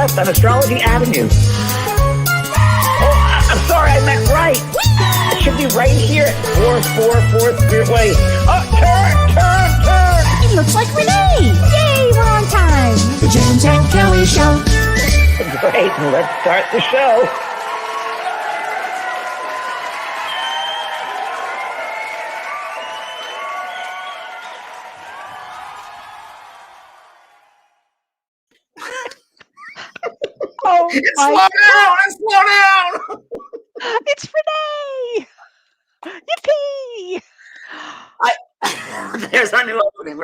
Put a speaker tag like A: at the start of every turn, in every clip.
A: West on Astrology Avenue. Oh, I'm sorry, I meant right. It should be right here at 444 Way. Oh, turn!
B: It looks like Renee. Yay, we're on time. The James and Kellee Show.
A: Great, let's start the show.
B: Oh,
A: Slow down!
B: It's Renee. Yippee!
A: There's our new opening.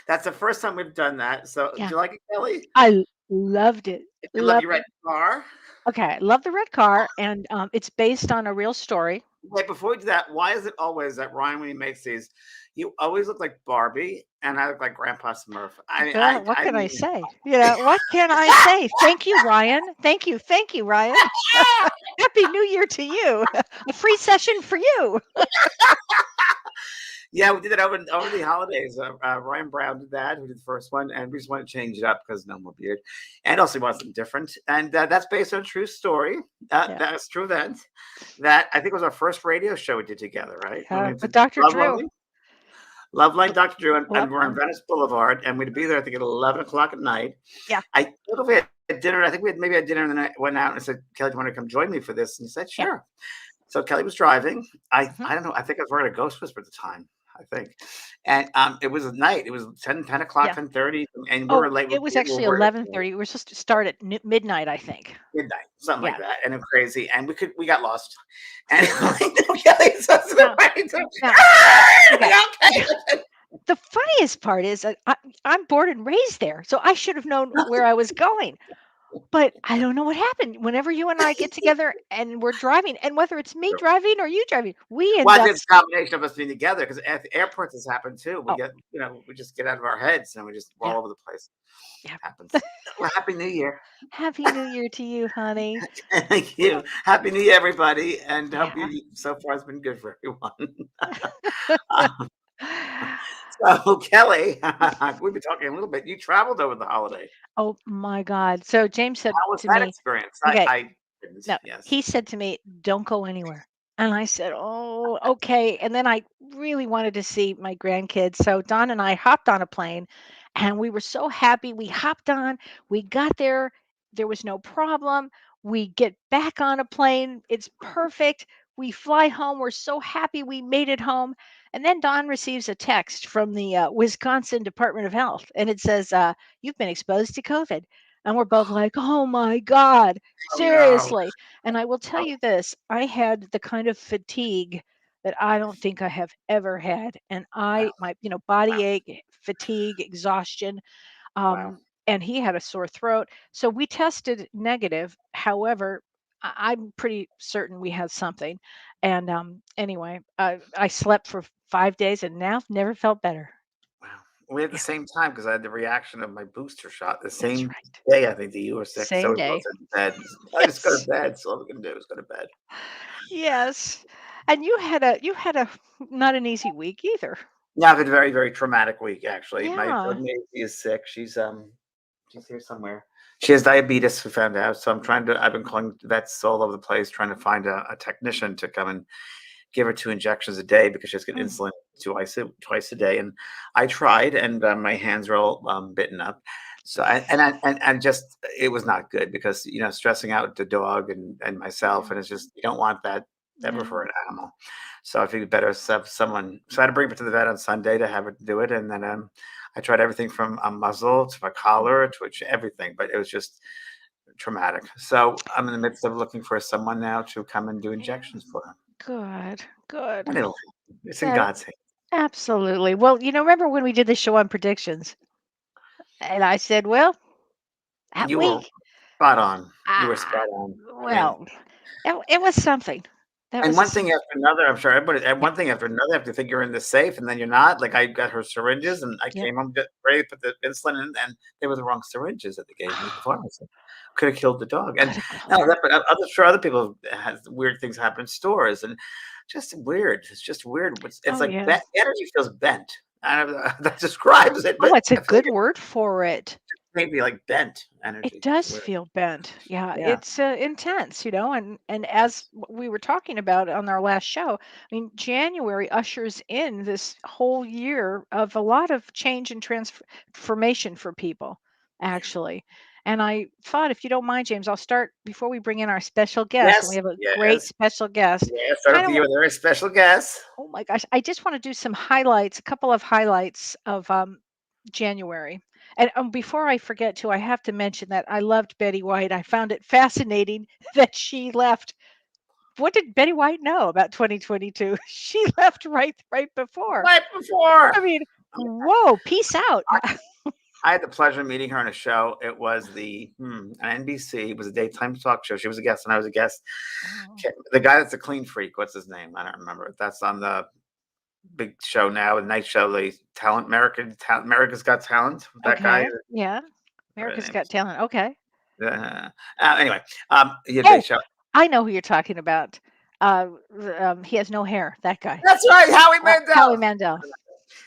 A: That's the first time we've done that. So,
B: Yeah.
A: do you like it, Kellee?
B: I loved it.
A: I love you red car.
B: Okay, I love the red car, and it's based on a real story.
A: Wait, before we do that, why is it always that Ryan, when he makes these, you always look like Barbie and I look like Grandpa Smurf?
B: What can I say? What can I say? Thank you, Ryan. Thank you, Ryan. Happy New Year to you. A free session for you.
A: Yeah, we did it over the holidays. Ryan Brown did that, who did the first one, and we just want to change it up because no more beard, and also want something different. And that's based on a true story. That's a true event. That I think was our first radio show we did together, right?
B: With Dr. Drew.
A: Love Light Dr. Drew, and we're on Venice Boulevard, and we'd be there, I think, at 11 o'clock at night.
B: Yeah.
A: I don't know if we had dinner. I think we had maybe had dinner, and then I went out and I said, Kellee, do you want to come join me for this? And he said, sure. Yeah. So Kellee was driving. I don't know. I think I was wearing a Ghost Whisper at the time. I think, and it was at night. It was 10 o'clock, 10:30, and we were late.
B: It was actually 11:30. We were supposed to start at midnight, I think.
A: Midnight, something like that, and it was crazy. And we got lost. And Kellee
B: The funniest part is I'm born and raised there, so I should have known where I was going. But I don't know what happened. Whenever you and I get together and we're driving, and whether it's me driving or you driving, we end up.
A: It's a combination of us being together because at the airports this happened too. We just get out of our heads and we just roll over the place. Yeah, it happens. Well, Happy New Year.
B: Happy New Year to you, honey.
A: Thank you. Happy New Year, everybody, and hope you so far has been good for everyone. So, Kellee, we've been talking a little bit. You traveled over the holiday.
B: Oh my God! So James said
A: How was
B: to
A: that
B: me,
A: experience?
B: Okay,
A: Yes.
B: he said to me, "Don't go anywhere." And I said, "Oh, okay." And then I really wanted to see my grandkids, so Don and I hopped on a plane, and we were so happy. We hopped on. We got there. There was no problem. We get back on a plane. It's perfect. We fly home. We're so happy we made it home. And then Don receives a text from the Wisconsin Department of Health, and it says, "You've been exposed to COVID." And we're both like, "Oh my God, seriously."
A: No.
B: And I will tell you this, I had the kind of fatigue that I don't think I have ever had. And my body ache, fatigue, exhaustion. And he had a sore throat. So we tested negative. However, I'm pretty certain we had something. And anyway, I slept for 5 days and now never felt better.
A: Wow. We had the same time because I had the reaction of my booster shot the same day. I think that you were sick.
B: Same day.
A: Bed. I just go to bed. So all we can do is go to bed.
B: Yes. And you had a not an easy week either.
A: Yeah, I've had a very, very traumatic week actually.
B: Yeah.
A: My Maisie is sick. She's here somewhere. She has diabetes, we found out. So I've been calling vets all over the place trying to find a technician to come and give her 2 injections a day because she's getting insulin twice a day. And I tried, and my hands are all bitten up. So it was not good because stressing out the dog and myself, and it's just you don't want that ever for an animal. So I figured better have someone. So I had to bring her to the vet on Sunday to have her do it, and then I tried everything from a muzzle to a collar to everything, but it was just traumatic. So I'm in the midst of looking for someone now to come and do injections for her.
B: Good.
A: It's in God's hands.
B: Absolutely. Well, remember when we did the show on predictions? And I said, well, that
A: You
B: week.
A: were spot on. You were spot on.
B: Well, it was something.
A: One thing after another, I'm sure everybody, and one thing after another, have to think you're in the safe, and then you're not. Like I got her syringes, and I came home ready to put the insulin in, and they were the wrong syringes that they gave me before. Could have killed the dog. And but I'm sure other people have weird things happen in stores, and just weird. It's just weird. It's like energy feels bent. That describes it.
B: It's a good word for it.
A: maybe like bent
B: It
A: energy. It's
B: does
A: weird.
B: feel bent. Yeah,
A: Yeah.
B: it's intense, and as
A: Yes.
B: we were talking about on our last show, I mean, January ushers in this whole year of a lot of change and transformation for people, actually. And I thought, if you don't mind, James, I'll start before we bring in our special guest, and we
A: Yes.
B: have a great
A: Yes.
B: special guest.
A: Yeah. Start off
B: Kind
A: the
B: of,
A: year with a very special guest.
B: oh my gosh, I just want to do some highlights, a couple of highlights of January. And before I forget to, I have to mention that I loved Betty White. I found it fascinating that she left. What did Betty White know about 2022? She left right before.
A: Right before.
B: I mean, whoa, peace out.
A: I had the pleasure of meeting her on a show. It was on NBC. It was a daytime talk show. She was a guest, and I was a guest.
B: Oh,
A: The guy that's a clean freak. What's his name? I don't remember. That's on the big show now, the night show. The America's Got Talent. That guy.
B: okay. Yeah. America's Got Talent. Okay.
A: Anyway, he had a big
B: Oh,
A: show.
B: I know who you're talking about. He has no hair. That guy.
A: That's right, Howie
B: Howie
A: Mandel.
B: Mandel.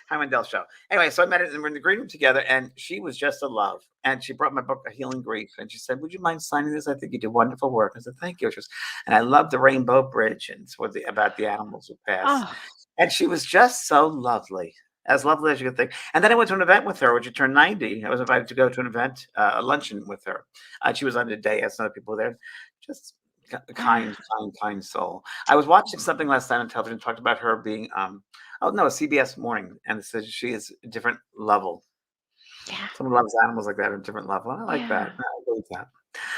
A: Howie Mandel show. Anyway, so I met her and we're in the green room together, and she was just a love. And she brought my book, A Healing Grief, and she said, "Would you mind signing this? I think you do wonderful work." I said, "Thank you." She goes, and I love the Rainbow Bridge and it's about the animals who pass.
B: Oh,
A: And she was just so lovely, as lovely as you could think. And then I went to an event with her when she turned 90. I was invited to go to an event, a luncheon with her. She was on the day as other people there. Just kind, kind soul. I was watching something last night on television, talked about her being, oh no, a CBS Morning, and it says she is a different level.
B: yeah.
A: Someone loves animals like that at a different level. I like that.
B: Yeah.
A: I believe that.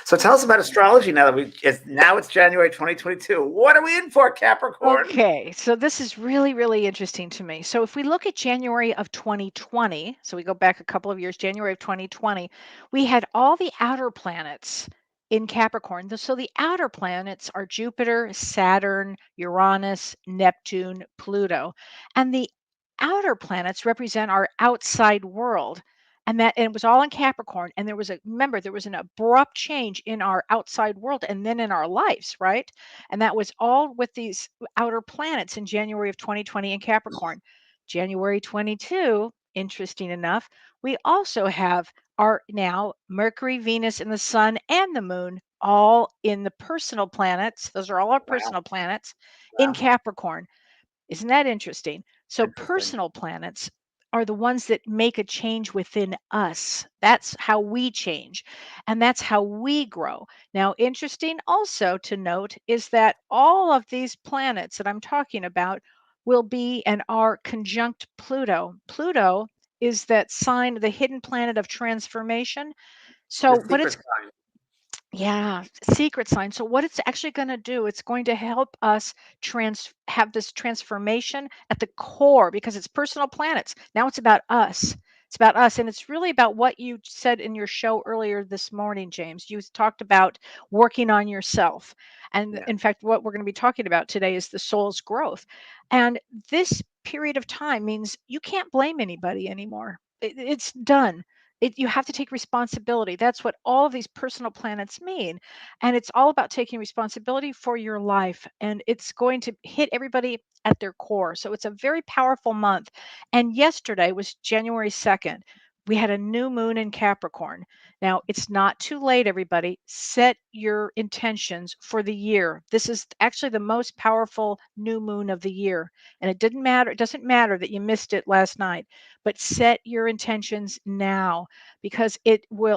A: So tell us about astrology now that it's January 2022. What are we in for, Capricorn?
B: Okay, so this is really, really interesting to me. So if we look at January of 2020, so we go back a couple of years, January of 2020, we had all the outer planets in Capricorn. So the outer planets are Jupiter, Saturn, Uranus, Neptune, Pluto. And the outer planets represent our outside world. And it was all in Capricorn. And there was an abrupt change in our outside world and then in our lives, right? And that was all with these outer planets in January of 2020 in Capricorn. January 22, interesting enough, we also have our now Mercury, Venus, and the Sun and the Moon all in the personal planets. Those are all our
A: Wow,
B: personal planets in
A: wow,
B: Capricorn. Isn't that interesting? So,
A: interesting.
B: personal planets are the ones that make a change within us. That's how we change, and that's how we grow. Now, interesting also to note is that all of these planets that I'm talking about will be and are conjunct Pluto. Pluto is that sign, the hidden planet of transformation. So,
A: The
B: what it's
A: secret sign.
B: yeah, secret sign. So what it's actually going to do, it's going to help us have this transformation at the core because it's personal planets. Now it's about us. It's about us. And it's really about what you said in your show earlier this morning, James. You talked about working on yourself. And
A: Yeah.
B: in fact, what we're going to be talking about today is the soul's growth. And this period of time means you can't blame anybody anymore. It's done. You have to take responsibility. That's what all of these personal planets mean. And it's all about taking responsibility for your life. And it's going to hit everybody at their core. So it's a very powerful month. And yesterday was January 2nd. We had a new moon in Capricorn. Now, it's not too late, everybody. Set your intentions for the year. This is actually the most powerful new moon of the year. And it doesn't matter that you missed it last night, but set your intentions now because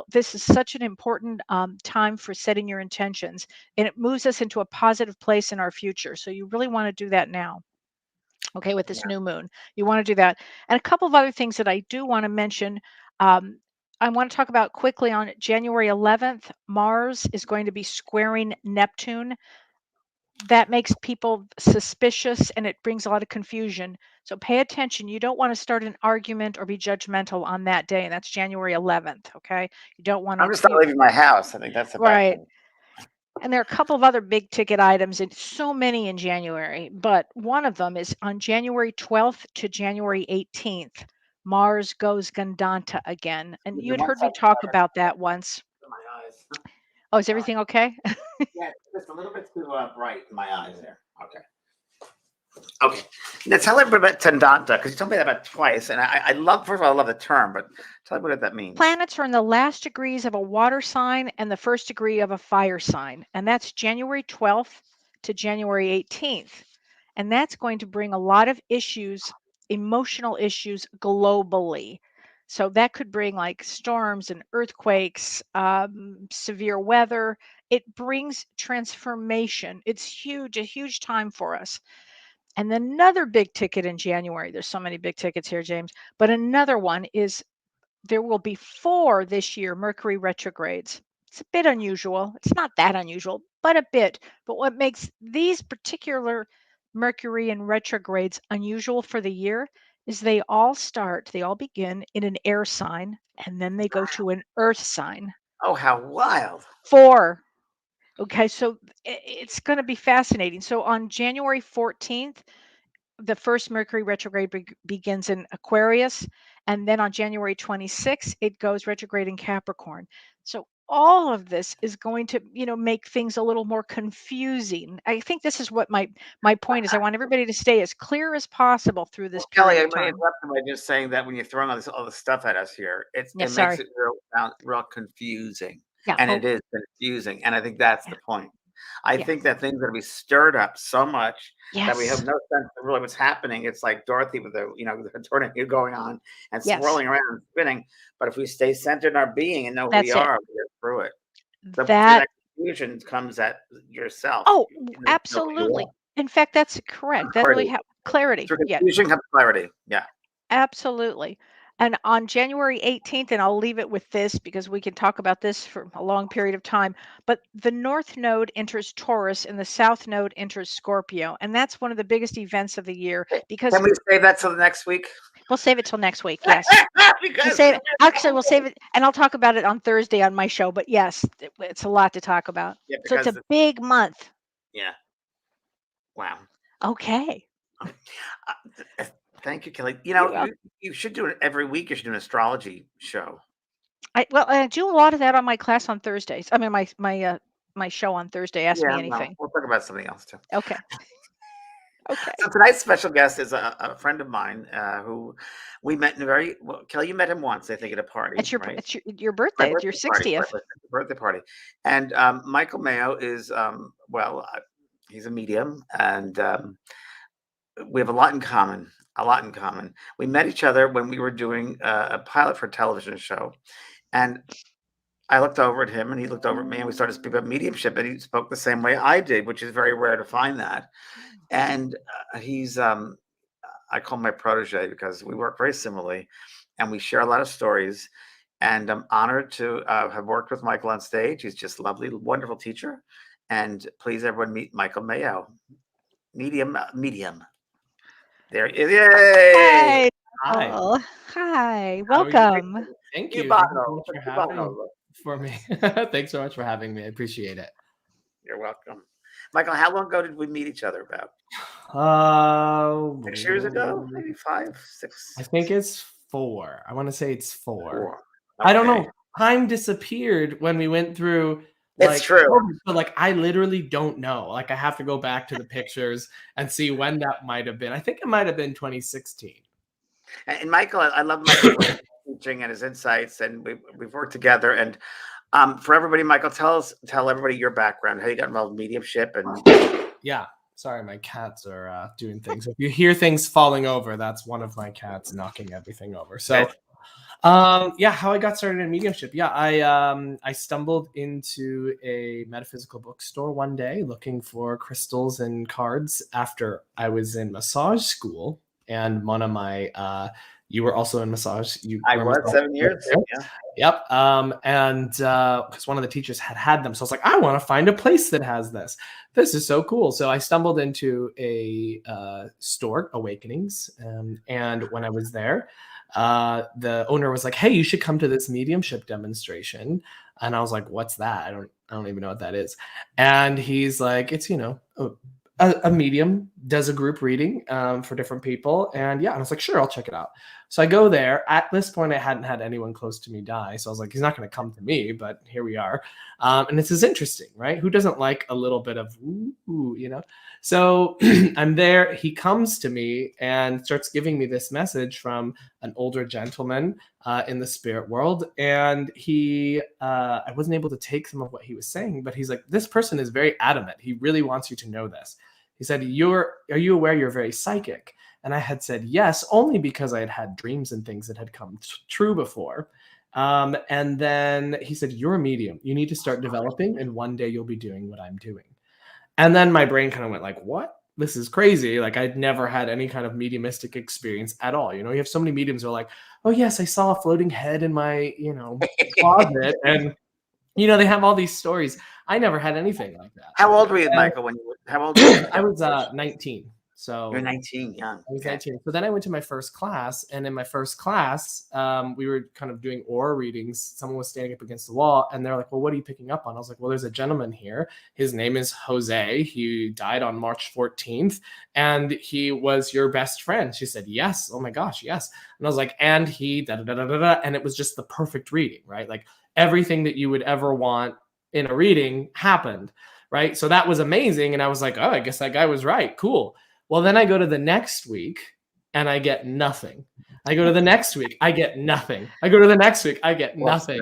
B: this is such an important time for setting your intentions, and it moves us into a positive place in our future. So you really want to do that now. Okay, with this
A: Yeah.
B: new moon, you want to do that. And a couple of other things that I do want to mention. um, I want to talk about quickly on January 11th. Mars is going to be squaring Neptune. That makes people suspicious and it brings a lot of confusion. So pay attention. You don't want to start an argument or be judgmental on that day. And that's January 11th. Okay. You don't want
A: I'm
B: to,
A: just not leaving my house. I think that's a bad
B: right.
A: thing.
B: And there are a couple of other big ticket items and so many in January, but one of them is on January 12th to January 18th. Mars goes Gandanta again. And
A: Give
B: you
A: me
B: had
A: one
B: heard me
A: second.
B: talk about that once.
A: My eyes.
B: Oh, is
A: Sorry.
B: everything okay?
A: Yeah, just a little bit too bright in my eyes there. Okay. Okay. Now tell everybody about Tandanta, because you told me that about twice. And I love, first of all, I love the term, but tell me what that means.
B: Planets are in the last degrees of a water sign and the first degree of a fire sign. And that's January 12th to January 18th. And that's going to bring a lot of issues, emotional issues globally. So that could bring like storms and earthquakes, severe weather. It brings transformation. It's huge, a huge time for us. And then another big ticket in January. There's so many big tickets here, James. But another one is there will be 4 this year Mercury retrogrades. It's a bit unusual. It's not that unusual, but a bit. But what makes these particular Mercury and retrogrades unusual for the year is they all begin in an air sign and then they go to an earth sign.
A: Oh, how wild.
B: 4. Okay, so it's going to be fascinating. So on January 14th, the first Mercury retrograde begins in Aquarius, and then on January 26th, it goes retrograde in Capricorn. So all of this is going to, make things a little more confusing. I think this is what my point is. I want everybody to stay as clear as possible through this
A: Kellee,
B: period
A: I'm
B: of
A: going to
B: time.
A: interrupt you by just saying that when you're throwing all this stuff at us here, it
B: Yeah,
A: makes
B: sorry.
A: it real confusing.
B: Yeah.
A: And
B: Oh,
A: it is confusing. And I think that's
B: yeah.
A: the point. I
B: Yeah.
A: think that things are going to be stirred up so much that we have
B: Yes.
A: no sense of really what's happening. It's like Dorothy with the tornado going on and
B: Yes.
A: swirling around and spinning. But if we stay centered in our being and know who we
B: That's it.
A: are, we get through it. So through
B: That
A: that confusion comes at yourself.
B: Oh,
A: You know who you
B: absolutely.
A: are.
B: In fact, that's correct. That really clarity.
A: Through
B: Yeah.
A: confusion comes clarity. Yeah.
B: Absolutely. And on January 18th, and I'll leave it with this because we can talk about this for a long period of time, but the North Node enters Taurus and the South Node enters Scorpio. And that's one of the biggest events of the year because
A: Can we save that till the next week?
B: we'll save it till next week. Yes. We'll
A: Because
B: save it. Actually, we'll save it. And I'll talk about it on Thursday on my show. But yes, it's a lot to talk about.
A: yeah,
B: So it's
A: because
B: a big month.
A: yeah. Wow.
B: Okay.
A: Thank you, Kellee.
B: You're welcome.
A: You should do it every week. You should do an astrology show.
B: I do a lot of that on my class on Thursdays. I mean, my show on Thursday. Ask
A: Yeah,
B: Me
A: well,
B: Anything.
A: we'll talk about something else too.
B: Okay. Okay.
A: So tonight's special guest is a friend of mine who we met in a very well. Kellee, you met him once, I think, at a party, right?
B: It's your
A: My
B: birthday. It's your
A: birthday party,
B: 60th.
A: birthday party, and Michael Mayo is he's a medium, and we have a lot in common. A lot in common. We met each other when we were doing a pilot for a television show, and I looked over at him, and he looked over at me, and we started speaking about mediumship, and he spoke the same way I did, which is very rare to find that. And he's I call him my protege because we work very similarly, and we share a lot of stories. And I'm honored to have worked with Michael on stage. He's just lovely, wonderful teacher. And please, everyone, meet Michael Mayo, medium. There he is. Yay!
B: Hi.
C: Hi.
B: Oh, hi.
C: How are you?
B: Welcome.
C: Thank
A: You
C: you. Thank you so
A: bottle.
C: much for
A: You
C: having
A: bottle.
C: for me. Thanks so much for having me. I appreciate it.
A: You're welcome. Michael, how long ago did we meet each other? About 6 years ago? Maybe 5, 6.
C: I think it's 4. I want to say it's 4.
A: 4.
C: I don't
A: Okay.
C: know. Time disappeared when we went through
A: It's true.
C: COVID, but I literally don't know. I have to go back to the pictures and see when that might have been. I think it might have been 2016.
A: And Michael, I love Michael's teaching and his insights, and we've worked together. And for everybody, Michael, tell everybody your background, how you got involved in mediumship, and
C: Yeah. Sorry, my cats are doing things. If you hear things falling over, that's one of my cats knocking everything over. So, how I got started in mediumship. Yeah, I stumbled into a metaphysical bookstore one day looking for crystals and cards after I was in massage school, and one of my you were also in massage.
A: I was 7 years. Yeah.
C: Yep. And because one of the teachers had them. So I was like, I want to find a place that has this. This is so cool. So I stumbled into a store, Awakenings. And when I was there, the owner was like, hey, you should come to this mediumship demonstration. And I was like, what's that? I don't even know what that is. And he's like, it's, a medium does a group reading for different people. And yeah, I was like, sure, I'll check it out. So I go there. At this point, I hadn't had anyone close to me die. So I was like, he's not going to come to me, but here we are. And this is interesting, right? Who doesn't like a little bit of, ooh, you know? So I'm there. He comes to me and starts giving me this message from an older gentleman in the spirit world. And I wasn't able to take some of what he was saying, but he's like, this person is very adamant. He really wants you to know this. He said, are you aware you're very psychic? And I had said yes, only because I had had dreams and things that had come true before. And then he said, you're a medium. You need to start developing, and one day you'll be doing what I'm doing. And then my brain kind of went like, what? This is crazy. Like, I'd never had any kind of mediumistic experience at all. You know, you have so many mediums who are like, oh yes, I saw a floating head in my, closet. And, they have all these stories. I never had anything like that.
A: How old were you, Michael? How old were you?
C: I was 19. So
A: you're 19, young.
C: I was 19. So then I went to my first class, and in my first class, we were kind of doing aura readings. Someone was standing up against the wall, and they're like, well, what are you picking up on? I was like, well, there's a gentleman here. His name is Jose. He died on March 14th, and he was your best friend. She said, yes. Oh my gosh, yes. And I was like, and he da-da-da-da-da-da. And it was just the perfect reading, right? Like everything that you would ever want in a reading happened, right? So that was amazing. And I was like, oh, I guess that guy was right. Cool. Well, then I go to the next week and I get nothing. I go to the next week, I get nothing. I go to the next week, I get nothing.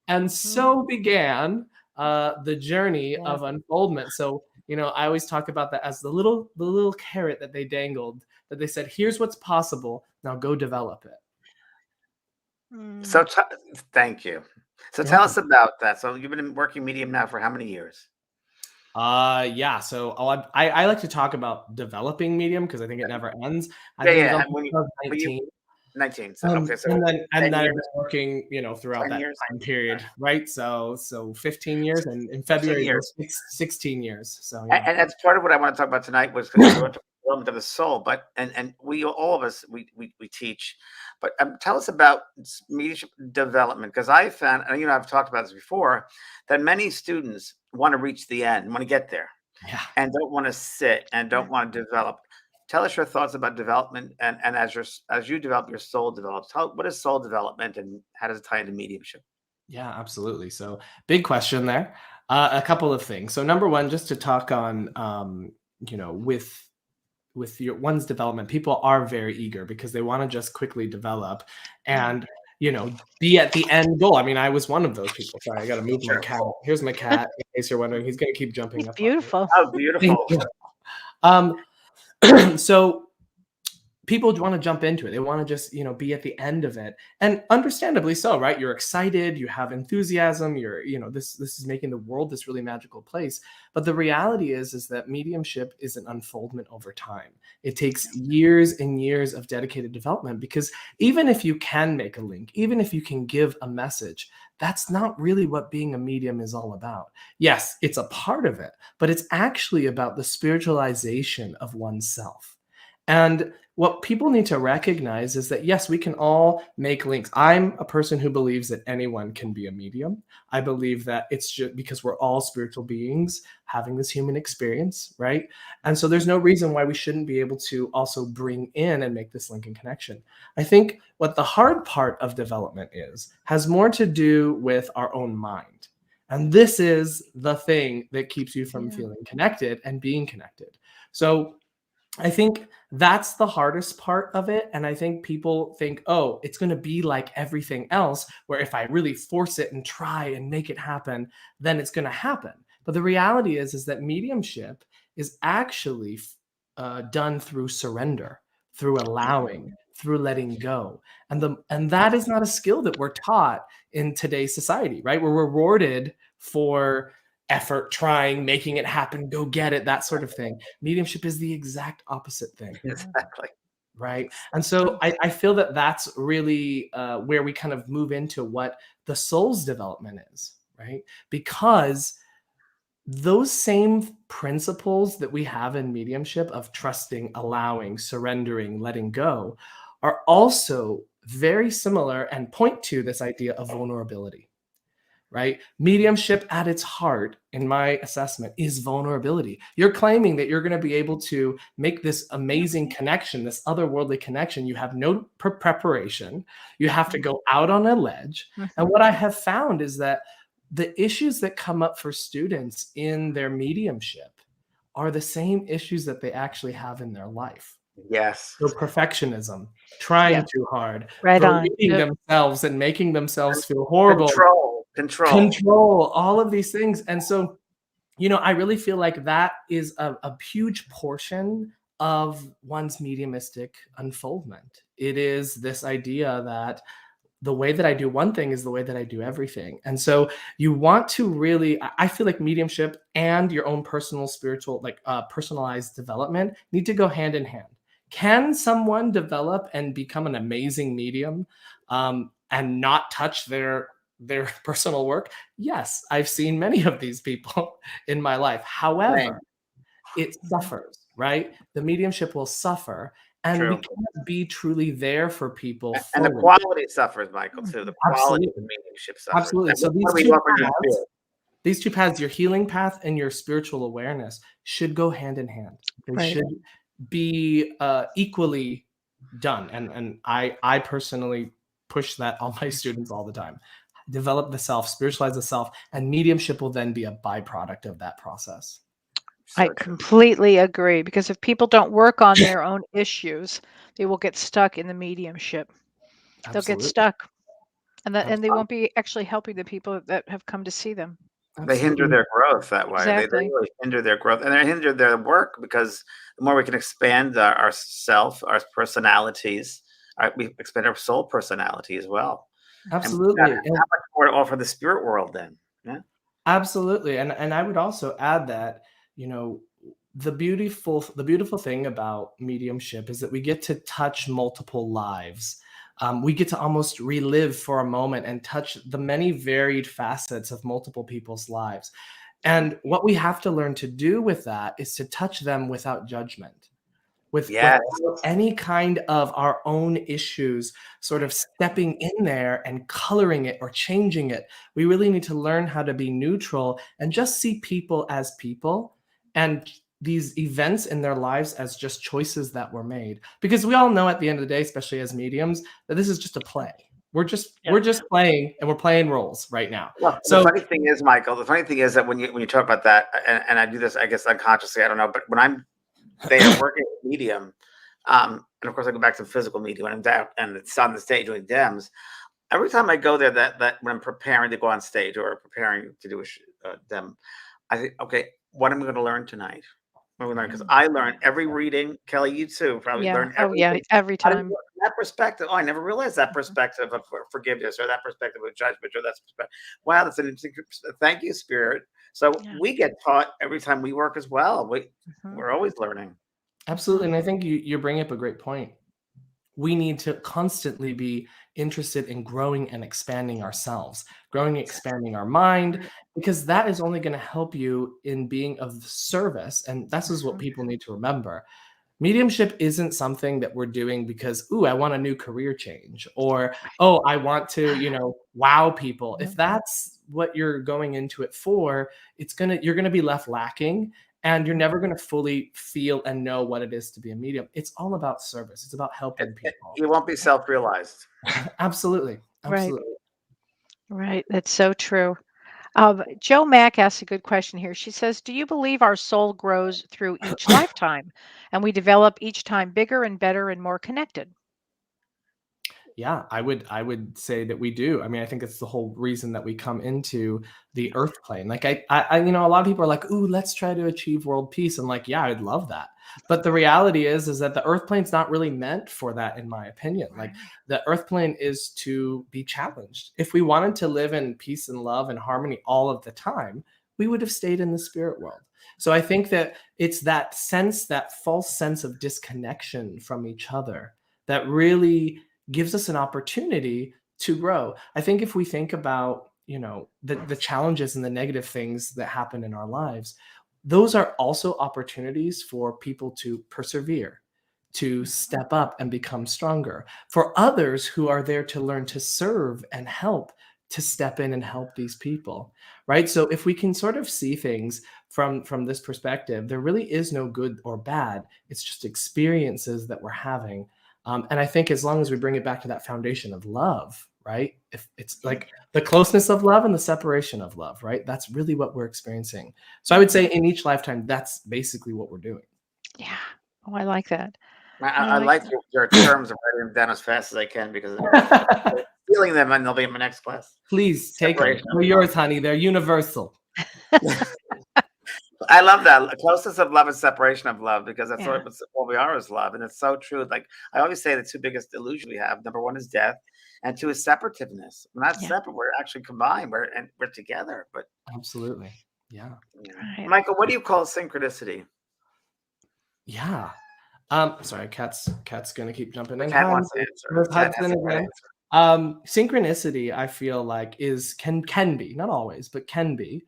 C: And so began the journey of unfoldment. So, I always talk about that as the little carrot that they dangled, that they said, here's what's possible. Now go develop it.
A: So thank you. So tell us about that. So you've been working medium now for how many years?
C: Yeah. So I like to talk about developing medium because I think it never ends.
A: Yeah.
C: 19.
A: 19. So, okay. So
C: and then I've been working, throughout that
A: years?
C: time period, right? So 15 years, and in February, 16 years. So
A: and that's part of what I want to talk about tonight was because we want to development of the soul. But and we all of us we teach. But tell us about mediumship development, because I found, and I've talked about this before, that many students want to reach the end, want to get there, and don't want to sit and don't want to develop. Tell us your thoughts about development, and as you develop, your soul develops. What is soul development, and how does it tie into mediumship?
C: Yeah, absolutely. So big question there. A couple of things. So number one, just to talk on, with your one's development, people are very eager because they want to just quickly develop and be at the end goal. I mean, I was one of those people. Sorry, I got to move my cat. Here's my cat. In case you're wondering, he's going to keep jumping
B: He's
C: up.
B: Beautiful.
A: Oh, beautiful.
C: So people want to jump into it. They want to just, be at the end of it, and understandably so, right? You're excited, you have enthusiasm, you're, this is making the world this really magical place. But the reality is that mediumship is an unfoldment over time. It takes years and years of dedicated development, because even if you can make a link, even if you can give a message, that's not really what being a medium is all about. Yes, it's a part of it, but it's actually about the spiritualization of oneself. And what people need to recognize is that, yes, we can all make links. I'm a person who believes that anyone can be a medium. I believe that it's just because we're all spiritual beings having this human experience, right? And so there's no reason why we shouldn't be able to also bring in and make this link and connection. I think what the hard part of development has more to do with our own mind. And this is the thing that keeps you from feeling connected and being connected. So I think that's the hardest part of it. And I think people think, oh, it's going to be like everything else, where if I really force it and try and make it happen, then it's going to happen. But the reality is that mediumship is actually done through surrender, through allowing, through letting go. And that is not a skill that we're taught in today's society, right? We're rewarded for effort, trying, making it happen, go get it, that sort of thing. Mediumship is the exact opposite thing.
A: Exactly.
C: Right. And so I feel that that's really where we kind of move into what the soul's development is, right? Because those same principles that we have in mediumship of trusting, allowing, surrendering, letting go are also very similar and point to this idea of vulnerability. right? Mediumship at its heart, in my assessment, is vulnerability. You're claiming that you're going to be able to make this amazing connection, this otherworldly connection. You have no preparation. You have to go out on a ledge. And what I have found is that the issues that come up for students in their mediumship are the same issues that they actually have in their life.
A: Yes.
C: So perfectionism, trying
B: Yeah.
C: too hard,
B: Right on.
C: berating themselves and making themselves feel horrible. Control, all of these things. And so, I really feel like that is a huge portion of one's mediumistic unfoldment. It is this idea that the way that I do one thing is the way that I do everything. And so you want to really, I feel like mediumship and your own personal spiritual, like personalized development need to go hand in hand. Can someone develop and become an amazing medium and not touch their personal work? Yes, I've seen many of these people in my life. However, it suffers, right? The mediumship will suffer, and we can't be truly there for people.
A: And the quality suffers, Michael, too. The quality of the mediumship suffers.
C: Absolutely. So these two paths, your healing path and your spiritual awareness, should go hand in hand. They should be equally done. And I personally push that on my students all the time. Develop the self, spiritualize the self, and mediumship will then be a byproduct of that process.
B: I completely agree, because if people don't work on their own issues, they will get stuck in the mediumship. They'll get stuck, and they won't be actually helping the people that have come to see them.
A: They hinder their growth that way.
B: Exactly.
A: They really hinder their growth, and they hinder their work, because the more we can expand our self, our personalities, we expand our soul personality as well.
C: Absolutely.
A: And how much more to offer the spirit world then? Yeah.
C: Absolutely. And I would also add that, the beautiful thing about mediumship is that we get to touch multiple lives. We get to almost relive for a moment and touch the many varied facets of multiple people's lives. And what we have to learn to do with that is to touch them without judgment, without any kind of our own issues sort of stepping in there and coloring it or changing it. We really need to learn how to be neutral and just see people as people, and these events in their lives as just choices that were made. Because we all know at the end of the day, especially as mediums, that this is just a play. We're just playing, and we're playing roles right now.
A: Well, so the funny thing is, Michael, that when you talk about that, and I do this, I guess unconsciously, I don't know, but when I'm there working with medium, and of course I go back to the physical medium when I'm down and it's on the stage doing dems. Every time I go there, that when I'm preparing to go on stage or preparing to do a dem, I think, okay, what am I going to learn tonight? Because I learn every reading. Kellee, you too probably learn every
B: every time.
A: That perspective. Oh, I never realized that perspective of forgiveness, or that perspective of judgment, or that perspective. Wow, that's an interesting. Thank you, Spirit. So we get taught every time we work as well. We're always learning.
C: Absolutely, and I think you're bringing up a great point. We need to constantly be interested in growing and expanding ourselves, growing and expanding our mind, because that is only going to help you in being of service. And this is what people need to remember. Mediumship isn't something that we're doing because, I want a new career change, or, I want to, wow people. If that's what you're going into it for, you're going to be left lacking. And you're never going to fully feel and know what it is to be a medium. It's all about service. It's about helping people.
A: You won't be self-realized.
C: Absolutely.
B: Right. That's so true. Joe Mack asked a good question here. She says, do you believe our soul grows through each lifetime and we develop each time bigger and better and more connected?
C: Yeah, I would say that we do. I mean, I think it's the whole reason that we come into the earth plane. Like I a lot of people are like, ooh, let's try to achieve world peace. And like, yeah, I'd love that. But the reality is that the earth plane's not really meant for that, in my opinion. Like the earth plane is to be challenged. If we wanted to live in peace and love and harmony all of the time, we would have stayed in the spirit world. So I think that it's that false sense of disconnection from each other that really gives us an opportunity to grow. I think if we think about, the challenges and the negative things that happen in our lives, those are also opportunities for people to persevere, to step up and become stronger. For others who are there to learn to serve and help, to step in and help these people, right? So if we can sort of see things from this perspective, there really is no good or bad. It's just experiences that we're having. And I think as long as we bring it back to that foundation of love, right? If it's like the closeness of love and the separation of love, right? That's really what we're experiencing. So I would say in each lifetime, that's basically what we're doing.
B: Yeah. Oh, I like that.
A: I
B: like
A: like
B: that.
A: your terms of writing them down as fast as I can because I'm feeling them and they'll be in my next class.
C: Please take them.
A: Separation of
C: They're yours, honey. They're universal.
A: I love that closeness of love and separation of love because that's
B: Yeah.
A: what we are is love, and it's so true. Like I always say, the two biggest illusions we have: number one is death, and two is separativeness. We're not
B: Yeah.
A: separate; we're actually combined. We're together. But
C: Absolutely. Yeah.
B: Right.
A: Michael, what do you call synchronicity?
C: Yeah. Sorry, cat's gonna keep jumping in.
A: Cat
C: Hi,
A: wants to answer.
C: Miss
A: Cat has
C: Hudson
A: to
C: again. Synchronicity, I feel like can be, not always, but can be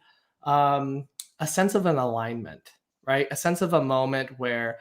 C: a sense of an alignment, right? A sense of a moment where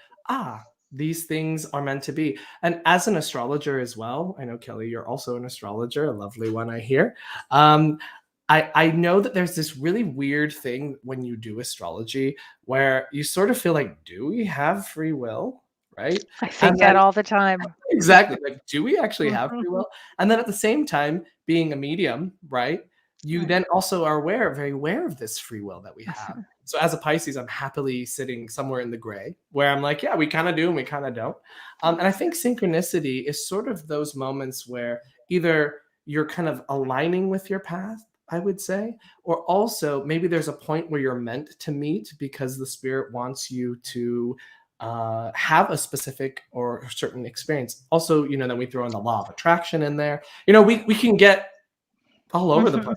C: these things are meant to be. And as an astrologer as well, I know Kellee, you're also an astrologer, a lovely one, I hear. I know that there's this really weird thing when you do astrology where you sort of feel like, do we have free will? Right?
B: I think that all the time.
C: Exactly. Like, do we actually have free
B: Mhm.
C: will? And then at the same time, being a medium, right? You
B: Right.
C: then also are very aware of this free will that we have. So as a Pisces, I'm happily sitting somewhere in the gray where I'm like, yeah, we kind of do and we kind of don't. And I think synchronicity is sort of those moments where either you're kind of aligning with your path, I would say, or also maybe there's a point where you're meant to meet because the spirit wants you to have a specific or certain experience. Also, then we throw in the law of attraction in there. We can get all over the place.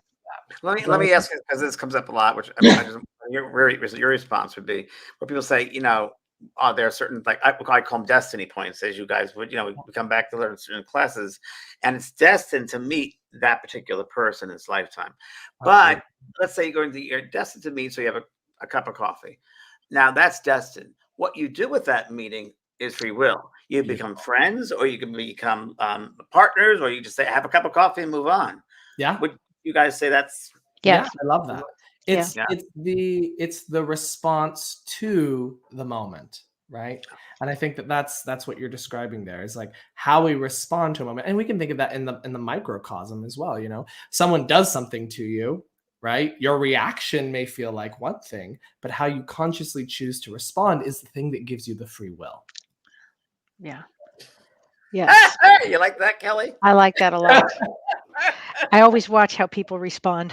A: Let me ask you because this comes up a lot, which I just your response would be where people say, there are certain like I call them destiny points, as you guys would, we come back to learn certain classes, and it's destined to meet that particular person in its lifetime. But let's say you're destined to meet, so you have a cup of coffee. Now that's destined. What you do with that meeting is free will. You become friends, or you can become partners, or you just say have a cup of coffee and move on.
C: Yeah.
A: Would you guys say that's?
C: Yeah,
B: Yes.
C: I love that.
B: Yeah.
C: It's the response to the moment, right? And I think that's what you're describing there is like how we respond to a moment. And we can think of that in the microcosm as well, Someone does something to you, right? Your reaction may feel like one thing, but how you consciously choose to respond is the thing that gives you the free will.
B: Yeah. Yes.
A: You like that, Kellee?
B: I like that a lot. I always watch how people respond.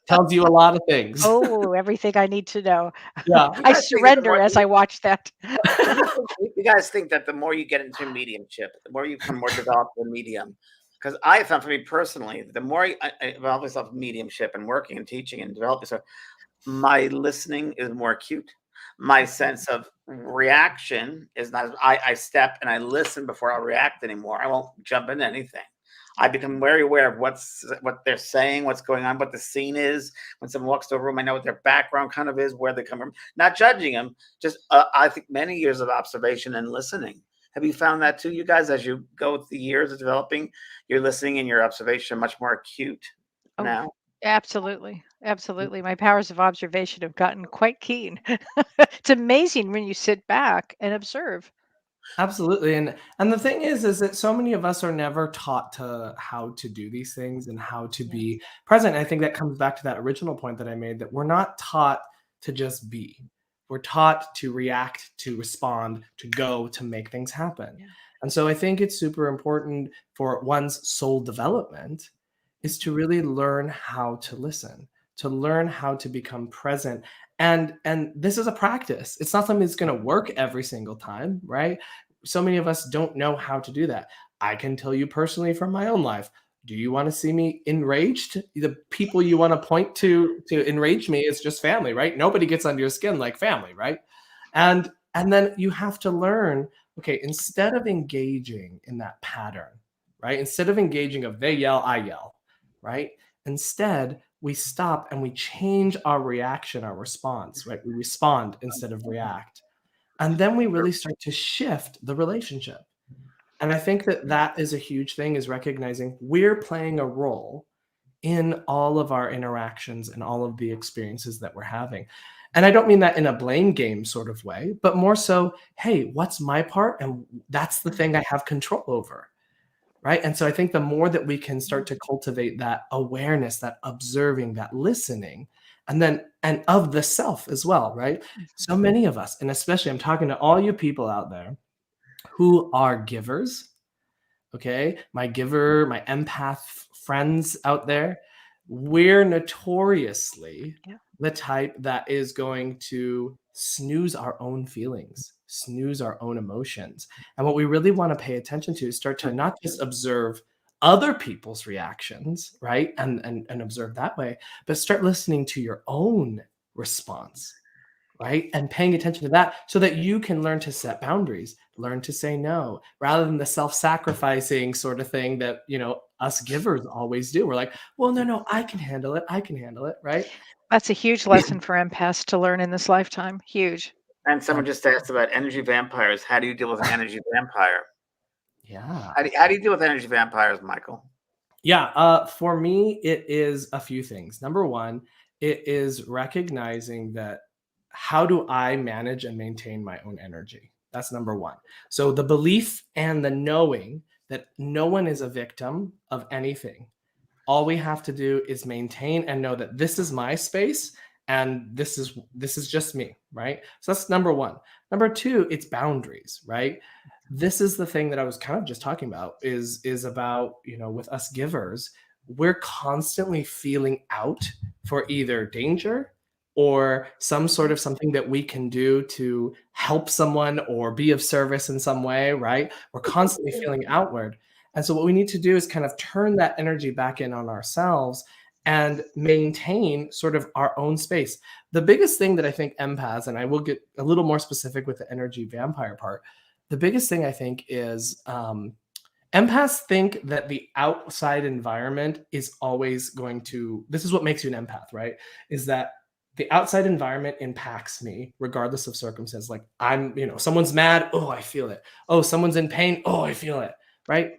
C: Tells you a lot of things.
B: Oh, everything I need to know.
C: Yeah.
B: I surrender as I watch that.
A: You guys think that the more you get into mediumship, the more you become more developed in medium? Because I found for me personally, the more I involve myself in mediumship and working and teaching and developing, so my listening is more acute. My sense of reaction is not. I step and I listen before I react anymore. I won't jump into anything. I become very aware of what they're saying, what's going on, what the scene is. When someone walks to a room, I know what their background kind of is, where they come from. Not judging them, just I think many years of observation and listening. Have you found that too, you guys, as you go with the years of developing, your listening and your observation are much more acute now?
B: Absolutely. Absolutely. My powers of observation have gotten quite keen. It's amazing when you sit back and observe.
C: Absolutely. And the thing is that so many of us are never taught to how to do these things and how to be present. I think that comes back to that original point that I made, that we're not taught to just be. We're taught to react, to respond, to go, to make things happen.
B: Yeah.
C: And so I think it's super important for one's soul development is to really learn how to listen, to learn how to become present. And this is a practice. It's not something that's going to work every single time, right? So many of us don't know how to do that. I can tell you personally from my own life. Do you want to see me enraged? The people you want to point to enrage me is just family, right? Nobody gets under your skin like family, right? And then you have to learn, okay, instead of engaging in that pattern, right? Instead of engaging of they yell, I yell, right? Instead, we stop and we change our reaction, our response, right? We respond instead of react. And then we really start to shift the relationship. And I think that is a huge thing, is recognizing we're playing a role in all of our interactions and all of the experiences that we're having. And I don't mean that in a blame game sort of way, but more so, hey, what's my part? And that's the thing I have control over. Right. And so I think the more that we can start to cultivate that awareness, that observing, that listening, and of the self as well. Right. So many of us, and especially I'm talking to all you people out there who are givers. Okay. My empath friends out there, we're notoriously
B: Yeah.
C: the type that is going to snooze our own feelings, snooze our own emotions. And what we really want to pay attention to is start to not just observe other people's reactions, right? And observe that way, but start listening to your own response, right? And paying attention to that so that you can learn to set boundaries, learn to say no, rather than the self-sacrificing sort of thing that, us givers always do. We're like, well, no, I can handle it. I can handle it, right?
B: That's a huge lesson for empaths to learn in this lifetime. Huge.
A: And someone just asked about energy vampires. How do you deal with an energy vampire?
C: Yeah.
A: How do you deal with energy vampires, Michael?
C: Yeah. For me, it is a few things. Number one, it is recognizing that how do I manage and maintain my own energy? That's number one. So the belief and the knowing that no one is a victim of anything. All we have to do is maintain and know that this is my space and this is just me, right? So that's number one. Number two, it's boundaries, right? This is the thing that I was kind of just talking about is about, with us givers, we're constantly feeling out for either danger or some sort of something that we can do to help someone or be of service in some way, right? We're constantly feeling outward. And so what we need to do is kind of turn that energy back in on ourselves and maintain sort of our own space. The biggest thing that I think empaths, and I will get a little more specific with the energy vampire part, the biggest thing I think is empaths think that the outside environment is always going to, this is what makes you an empath, right? Is that the outside environment impacts me regardless of circumstance. Like someone's mad. Oh, I feel it. Oh, someone's in pain. Oh, I feel it. Right.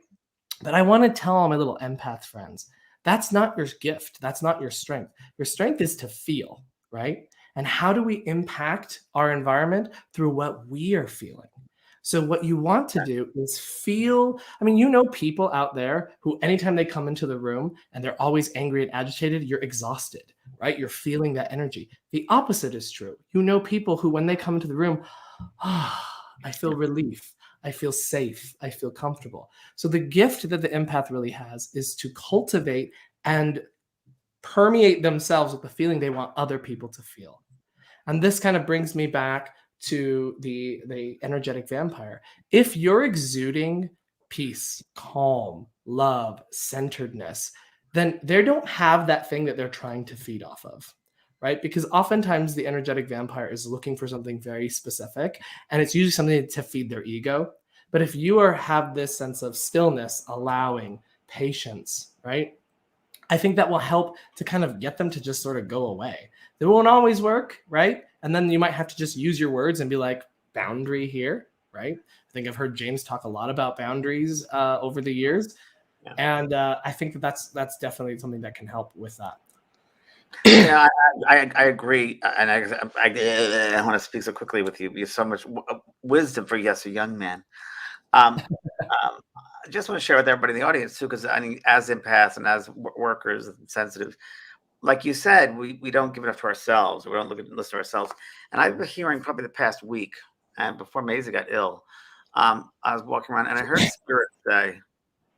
C: But I want to tell all my little empath friends, that's not your gift. That's not your strength. Your strength is to feel, right? And how do we impact our environment? Through what we are feeling. So what you want to do is feel, people out there who anytime they come into the room and they're always angry and agitated, you're exhausted, right? You're feeling that energy. The opposite is true. People who when they come into the room, I feel relief. I feel safe. I feel comfortable. So the gift that the empath really has is to cultivate and permeate themselves with the feeling they want other people to feel. And this kind of brings me back to the energetic vampire. If you're exuding peace, calm, love, centeredness, then they don't have that thing that they're trying to feed off of, right? Because oftentimes the energetic vampire is looking for something very specific, and it's usually something to feed their ego. But if you have this sense of stillness, allowing, patience, right? I think that will help to kind of get them to just sort of go away. It won't always work, right? And then you might have to just use your words and be like, boundary here, right? I think I've heard James talk a lot about boundaries over the years. Yeah. And I think that's definitely something that can help with that.
A: Yeah, I agree. And I want to speak so quickly with you. You have so much wisdom for, yes, a young man. I just want to share with everybody in the audience too, because as empaths and as workers and sensitive, like you said, we don't give enough to ourselves. We don't listen to ourselves. And I've been hearing probably the past week, and before Maisie got ill, I was walking around and I heard Spirit say,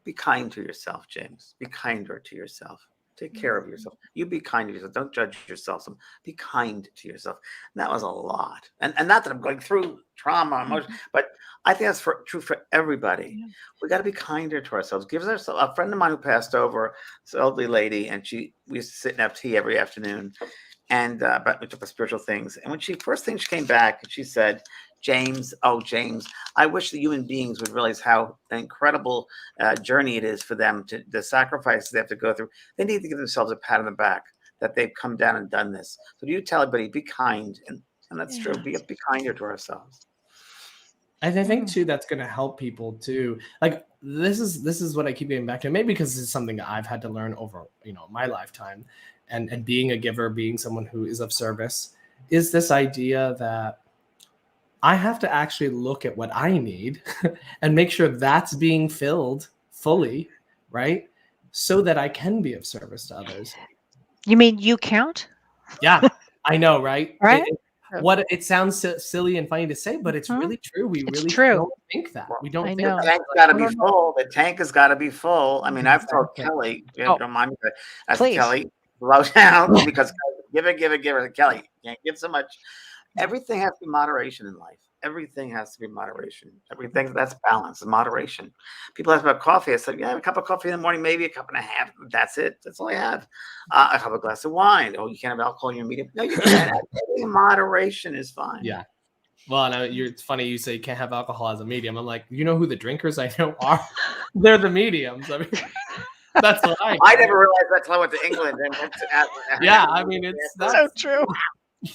A: "Be kind to yourself, James. Be kinder to yourself. Take care of yourself. You be kind to yourself. Don't judge yourself. Be kind to yourself." And that was a lot. And not that I'm going through trauma, emotion, but I think that's true for everybody. Yeah. We got to be kinder to ourselves. Give us a friend of mine who passed over, this elderly lady, and we used to sit and have tea every afternoon, and we talked about spiritual things. And when first thing she came back, she said, James, I wish the human beings would realize how incredible journey it is for them, the sacrifices they have to go through. They need to give themselves a pat on the back that they've come down and done this. So do you tell everybody, be kind, and that's true. Be kinder to ourselves.
C: And I think too that's going to help people too. Like this is what I keep getting back to. Maybe because this is something that I've had to learn over my lifetime, and being a giver, being someone who is of service, is this idea that I have to actually look at what I need and make sure that's being filled fully, right? So that I can be of service to others.
B: You mean you count?
C: Yeah, I know, right?
B: Right?
C: It sounds silly and funny to say, but it's really true. We
B: It's
C: really
B: true.
C: don't think that. We don't
B: I
C: think
B: know.
A: The
C: that.
A: tank's got to
C: No,
A: be
C: no, no.
A: full. The tank has got to be full. I mean, I've told
C: Exactly.
A: Kellee, if
B: Oh.
A: you don't mind me, I said,
B: Please.
A: Kellee, slow down because give it. Kellee, can't give so much. Everything has to be moderation in life. Everything has to be moderation. Everything that's balance and moderation. People ask about coffee. I said, yeah, a cup of coffee in the morning, maybe a cup and a half. That's it. That's all I have. A cup of glass of wine. Oh, you can't have alcohol in your medium. No, you can't. Everything in moderation is fine.
C: Yeah. Well, it's funny you say you can't have alcohol as a medium. I'm like, you know who the drinkers I know are? They're the mediums. I mean, that's what
A: I never realized that until I went to England and went to
C: yeah, I mean, it's
B: So true.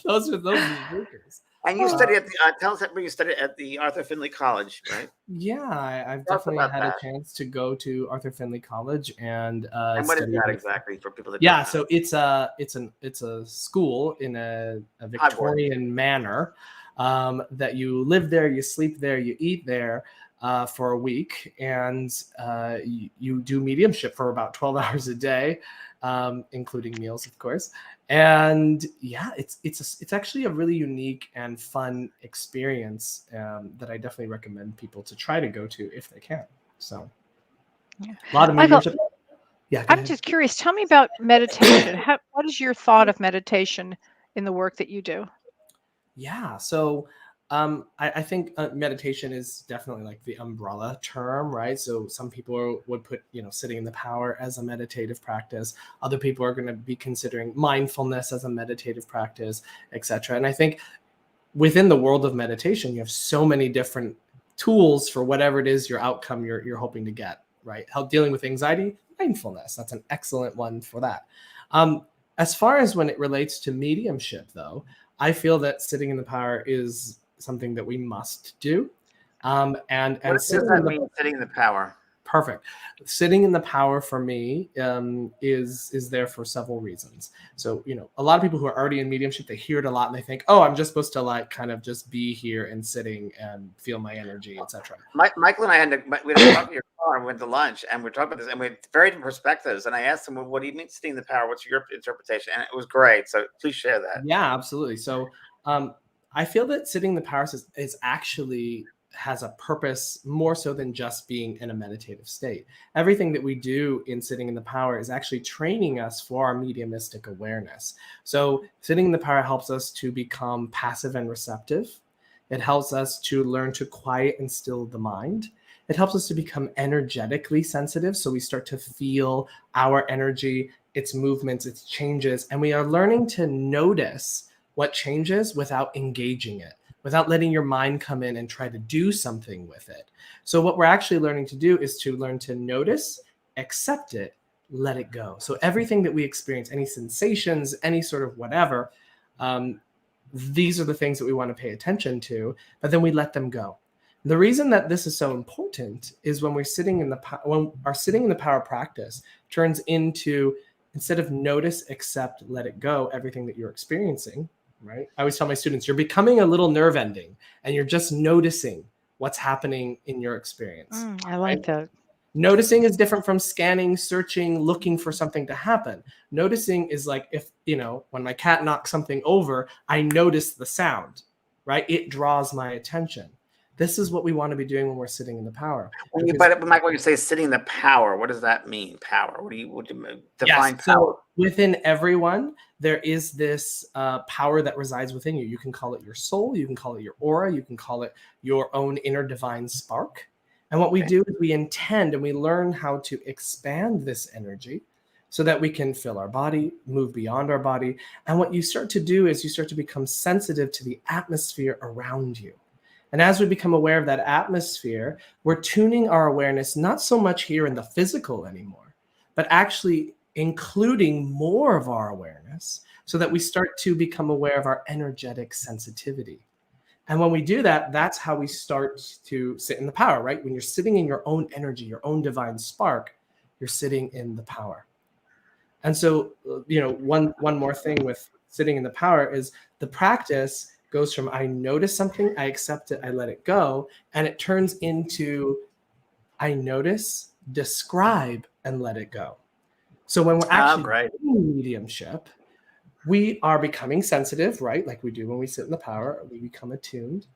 C: Those are the drinkers.
A: And you studied at the, tell us where you studied at the Arthur Findlay College, right?
C: Yeah, I've
A: Tell us
C: definitely
A: about
C: had
A: that.
C: a chance to go to Arthur Findlay College and
A: And what is
C: study
A: that
C: with-
A: exactly for people that
C: Yeah,
A: don't know?
C: so it's a school in a Victorian manor that you live there, you sleep there, you eat there for a week, and you do mediumship for about 12 hours a day, including meals, of course. And yeah, it's actually a really unique and fun experience that I definitely recommend people to try to go to if they can. So
B: Yeah.
C: a lot of
B: Michael,
C: mediumship. Yeah, go
B: I'm
C: ahead.
B: just curious. Tell me about meditation. What is your thought of meditation in the work that you do?
C: Yeah, so I think meditation is definitely like the umbrella term, right? So some people would put, sitting in the power as a meditative practice. Other people are going to be considering mindfulness as a meditative practice, etc. And I think within the world of meditation, you have so many different tools for whatever it is your outcome you're hoping to get, right? Help dealing with anxiety, mindfulness. That's an excellent one for that. As far as when it relates to mediumship, though, I feel that sitting in the power is something that we must do. And
A: What does
C: sitting
A: that
C: in the
A: mean, sitting in the power?
C: perfect. Sitting in the power for me is there for several reasons. So, a lot of people who are already in mediumship, they hear it a lot and they think, oh, I'm just supposed to like kind of just be here and sitting and feel my energy, etc.
A: Michael and I we had to talk to your car and we went to lunch and we talked about this and we had very different perspectives. And I asked him, well, what do you mean sitting in the power? What's your interpretation? And it was great. So please share that.
C: Yeah, absolutely. So I feel that sitting in the power is actually has a purpose more so than just being in a meditative state. Everything that we do in sitting in the power is actually training us for our mediumistic awareness. So sitting in the power helps us to become passive and receptive. It helps us to learn to quiet and still the mind. It helps us to become energetically sensitive. So we start to feel our energy, its movements, its changes, and we are learning to notice what changes without engaging it, without letting your mind come in and try to do something with it. So what we're actually learning to do is to learn to notice, accept it, let it go. So everything that we experience, any sensations, any sort of whatever, these are the things that we want to pay attention to, but then we let them go. The reason that this is so important is when we're sitting in our sitting in the power practice turns into, instead of notice, accept, let it go, everything that you're experiencing, right? I always tell my students, you're becoming a little nerve ending and you're just noticing what's happening in your experience.
B: I like that.
C: Noticing is different from scanning, searching, looking for something to happen. Noticing is like if, when my cat knocks something over, I notice the sound, right? It draws my attention. This is what we want to be doing when we're sitting in the power.
A: But Michael, when you say sitting in the power, what does that mean? Power. What do you define power?
C: So within everyone, there is this power that resides within you. You can call it your soul. You can call it your aura. You can call it your own inner divine spark. And what we do is we intend and we learn how to expand this energy so that we can fill our body, move beyond our body. And what you start to do is you start to become sensitive to the atmosphere around you. And as we become aware of that atmosphere, we're tuning our awareness not so much here in the physical anymore, but actually including more of our awareness so that we start to become aware of our energetic sensitivity. And when we do that, that's how we start to sit in the power, right? When you're sitting in your own energy, your own divine spark, you're sitting in the power. And so, one more thing with sitting in the power is the practice goes from I notice something, I accept it, I let it go, and it turns into I notice, describe, and let it go. So when we're actually doing mediumship, we are becoming sensitive, right? Like we do when we sit in the power, we become attuned.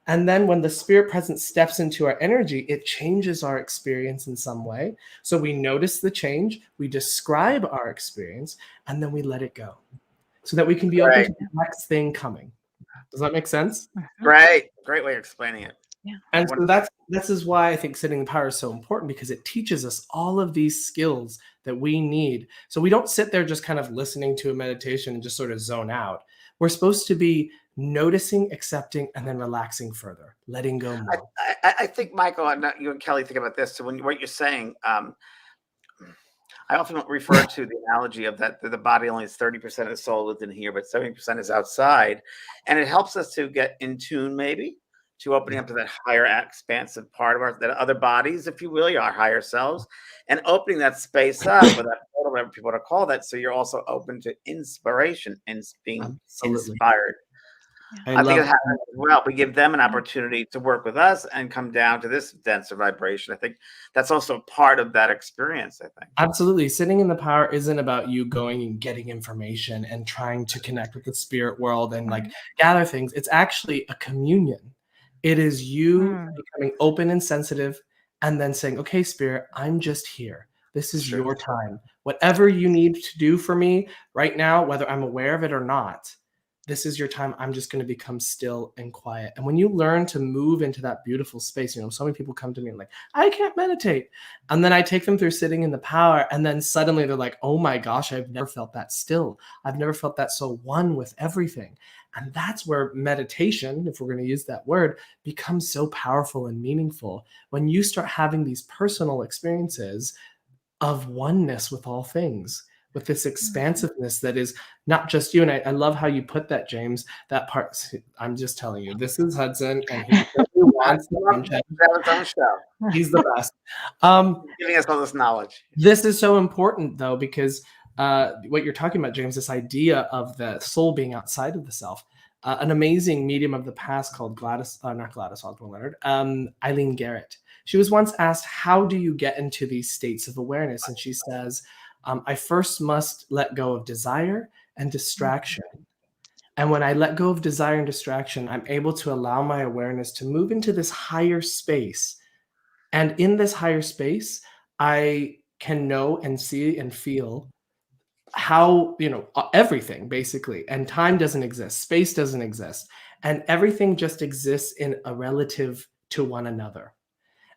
C: And then when the spirit presence steps into our energy, it changes our experience in some way. So we notice the change, we describe our experience, and then we let it go so that we can be open to the next thing coming. Does that make sense?
A: Great way of explaining it.
B: Yeah.
C: And so this is why I think sitting in power is so important, because it teaches us all of these skills that we need. So we don't sit there just kind of listening to a meditation and just sort of zone out. We're supposed to be noticing, accepting, and then relaxing further, letting go more.
A: I think, Michael, and you and Kellee think about this. So what you're saying, I often refer to the analogy of that the body only is 30% of the soul within here, but 70% is outside. And it helps us to get in tune, maybe, to opening up to that higher expansive part of that other bodies, if you will, our higher selves, and opening that space up, or that portal, whatever people want to call that. So you're also open to inspiration and being inspired. I think it happens as well. We give them an opportunity to work with us and come down to this denser vibration. I think that's also part of that experience, I think.
C: Absolutely. Sitting in the power isn't about you going and getting information and trying to connect with the spirit world and like gather things. It's actually a communion. It is you becoming open and sensitive and then saying, okay, spirit, I'm just here. This is your time. Whatever you need to do for me right now, whether I'm aware of it or not, this is your time. I'm just going to become still and quiet. And when you learn to move into that beautiful space, so many people come to me and like, I can't meditate. And then I take them through sitting in the power. And then suddenly they're like, oh my gosh, I've never felt that still. I've never felt that so one with everything. And that's where meditation, if we're going to use that word, becomes so powerful and meaningful. When you start having these personal experiences of oneness with all things, with this expansiveness that is not just you. And I love how you put that, James, that part. I'm just telling you, this is Hudson, and he wants to show. He's the best.
A: Giving us all this knowledge.
C: This is so important, though, because what you're talking about, James, this idea of the soul being outside of the self. An amazing medium of the past called Eileen Garrett. She was once asked, how do you get into these states of awareness? And she says, I first must let go of desire and distraction. And when I let go of desire and distraction, I'm able to allow my awareness to move into this higher space. And in this higher space, I can know and see and feel how, everything basically. And time doesn't exist. Space doesn't exist. And everything just exists in a relative to one another.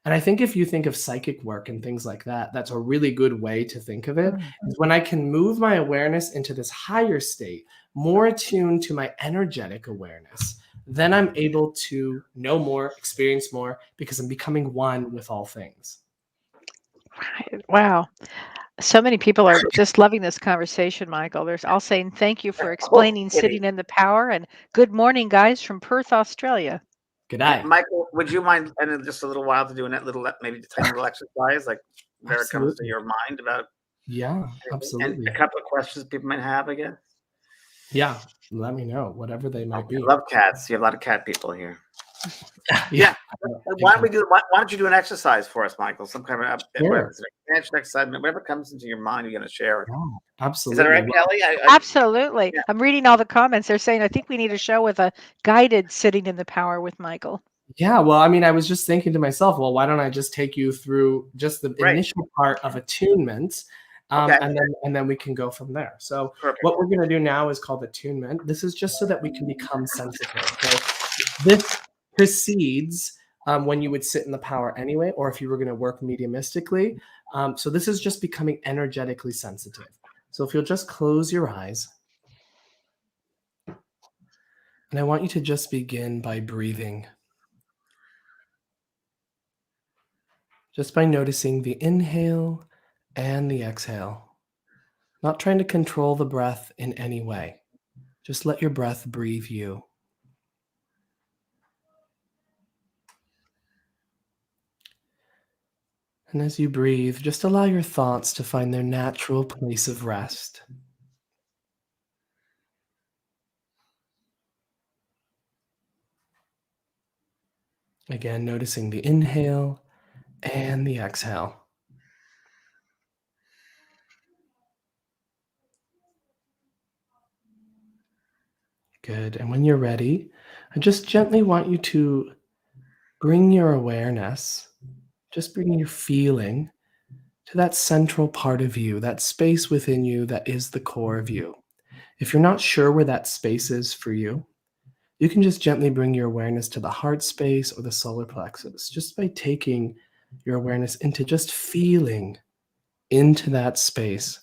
C: And I think if you think of psychic work and things like that, that's a really good way to think of it. Is when I can move my awareness into this higher state, more attuned to my energetic awareness, then I'm able to know more, experience more, because I'm becoming one with all things.
B: Wow. So many people are just loving this conversation, Michael. They're all saying thank you for explaining sitting in the power, and good morning, guys, from Perth, Australia.
C: Good day.
A: Michael, would you mind in just a little while to do maybe a tiny little exercise, like whatever comes to your mind about?
C: Yeah, absolutely.
A: And a couple of questions people might have, I guess.
C: Yeah, let me know, whatever they might be.
A: I love cats. You have a lot of cat people here. Yeah. Why don't you do an exercise for us, Michael? Some kind of exercise, whatever comes into your mind, you're going to share it.
C: Oh, absolutely.
A: Is that right, Kellee?
B: Absolutely. Yeah. I'm reading all the comments. They're saying, I think we need a show with a guided sitting in the power with Michael.
C: Yeah, well, I mean, I was just thinking to myself, well, why don't I just take you through just the initial part of attunement, and then we can go from there. So what we're going to do now is called attunement. This is just so that we can become sensitive. So this precedes when you would sit in the power anyway, or if you were going to work mediumistically. So this is just becoming energetically sensitive. So if you'll just close your eyes. And I want you to just begin by breathing. Just by noticing the inhale and the exhale. Not trying to control the breath in any way. Just let your breath breathe you. And as you breathe, just allow your thoughts to find their natural place of rest. Again, noticing the inhale and the exhale. Good. And when you're ready, I just gently want you to bring your awareness, just bring your feeling to that central part of you, that space within you that is the core of you. If you're not sure where that space is for you, you can just gently bring your awareness to the heart space or the solar plexus, just by taking your awareness into just feeling into that space.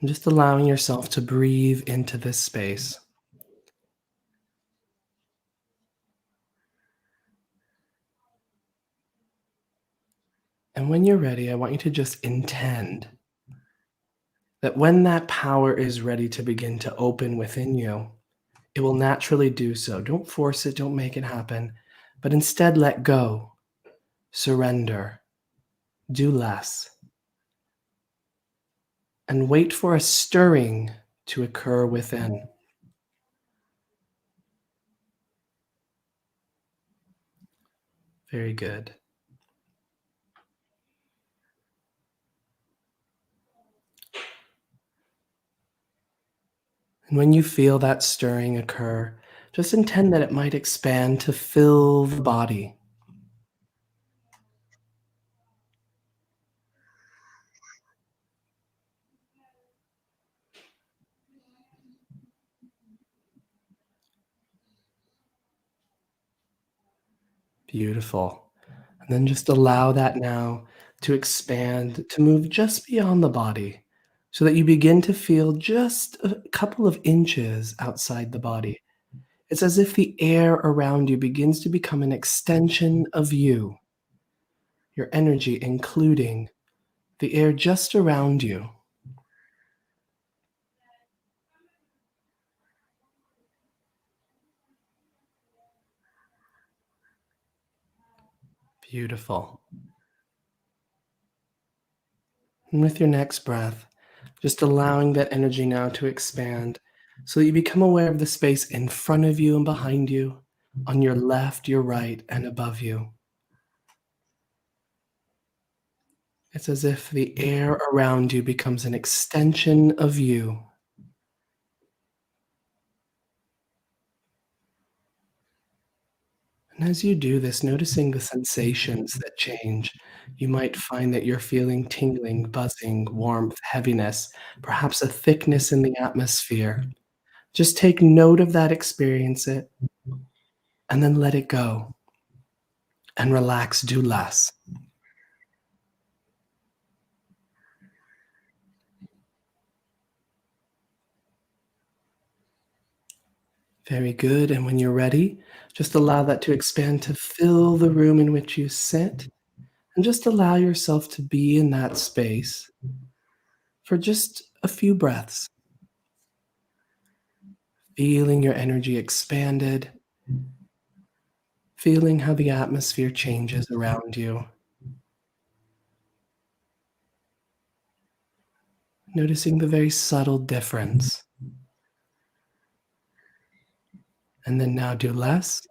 C: And just allowing yourself to breathe into this space. And when you're ready, I want you to just intend that when that power is ready to begin to open within you, it will naturally do so. Don't force it, don't make it happen, but instead let go, surrender, do less, and wait for a stirring to occur within. Very good. And when you feel that stirring occur, just intend that it might expand to fill the body. Beautiful. And then just allow that now to expand, to move just beyond the body, so that you begin to feel just a couple of inches outside the body. It's as if the air around you begins to become an extension of you, your energy, including the air just around you. Beautiful. And with your next breath, just allowing that energy now to expand so that you become aware of the space in front of you and behind you, on your left, your right, and above you. It's as if the air around you becomes an extension of you. And as you do this, noticing the sensations that change, you might find that you're feeling tingling, buzzing, warmth, heaviness, perhaps a thickness in the atmosphere. Just take note of that, experience it, and then let it go. And relax, do less. Very good. And when you're ready, just allow that to expand to fill the room in which you sit. And just allow yourself to be in that space for just a few breaths, feeling your energy expanded, feeling how the atmosphere changes around you, noticing the very subtle difference. And then now do less,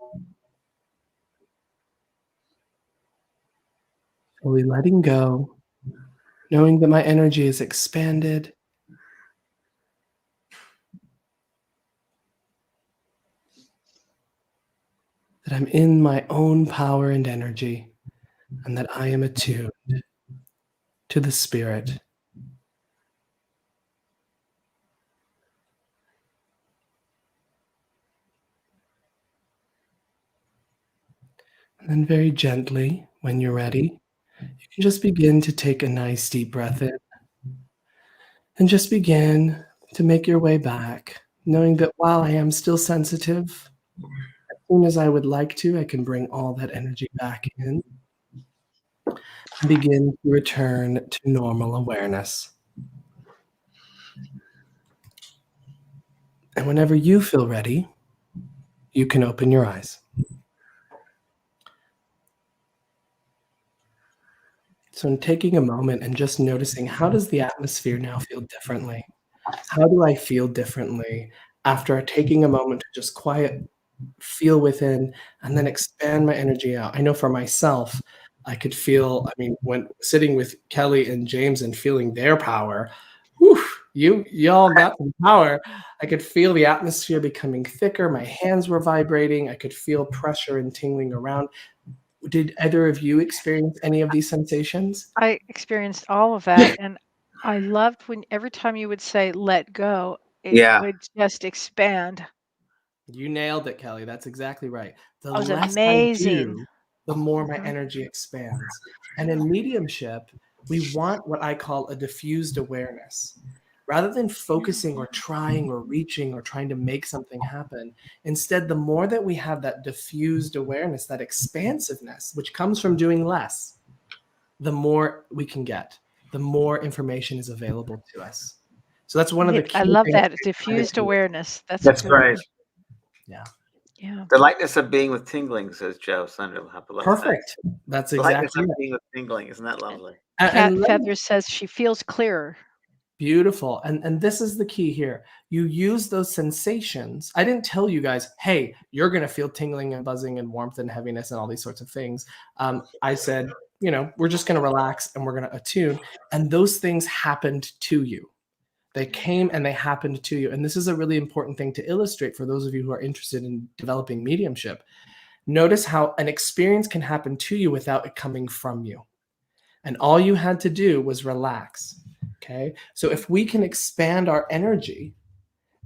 C: fully letting go, knowing that my energy is expanded, that I'm in my own power and energy, and that I am attuned to the spirit. And then very gently, when you're ready, you can just begin to take a nice deep breath in and just begin to make your way back, knowing that while I am still sensitive, as soon as I would like to, I can bring all that energy back in and begin to return to normal awareness. And whenever you feel ready, you can open your eyes. So in taking a moment and just noticing, how does the atmosphere now feel differently? How do I feel differently after taking a moment to just feel within, and then expand my energy out? I know for myself, I could feel, I mean, when sitting with Kellee and James and feeling their power, whew, y'all got some power. I could feel the atmosphere becoming thicker. My hands were vibrating. I could feel pressure and tingling around. Did either of you experience any of these sensations?
B: I experienced all of that, and I loved when every time you would say "let go," it
A: Yeah.
B: would just expand.
C: You nailed it, Kellee. That's exactly right. The
B: That was
C: less I
B: amazing.
C: do, the more my
B: Mhm.
C: energy expands. And in mediumship, we want what I call a diffused awareness. Rather than focusing or trying or reaching or trying to make something happen, instead, the more that we have that diffused awareness, that expansiveness, which comes from doing less, the more we can get, the more information is available to us. So that's one of the
B: I
C: key
B: love
C: things.
B: that diffused awareness. That's a
A: That's
B: good
A: great.
B: one.
C: Yeah.
B: Yeah.
A: The lightness of being with tingling, says Joe Sunderland. I love that.
C: Perfect. That's
A: The lightness
C: exactly
A: of
C: it.
A: being with tingling. Isn't that
B: And
A: lovely?
B: Cat
C: And let me
B: Feathers says she feels clearer.
C: Beautiful. And this is the key here. You use those sensations. I didn't tell you guys, hey, you're going to feel tingling and buzzing and warmth and heaviness and all these sorts of things. I said, we're just going to relax and we're going to attune. And those things happened to you. They came and they happened to you. And this is a really important thing to illustrate for those of you who are interested in developing mediumship. Notice how an experience can happen to you without it coming from you. And all you had to do was relax. Okay. So if we can expand our energy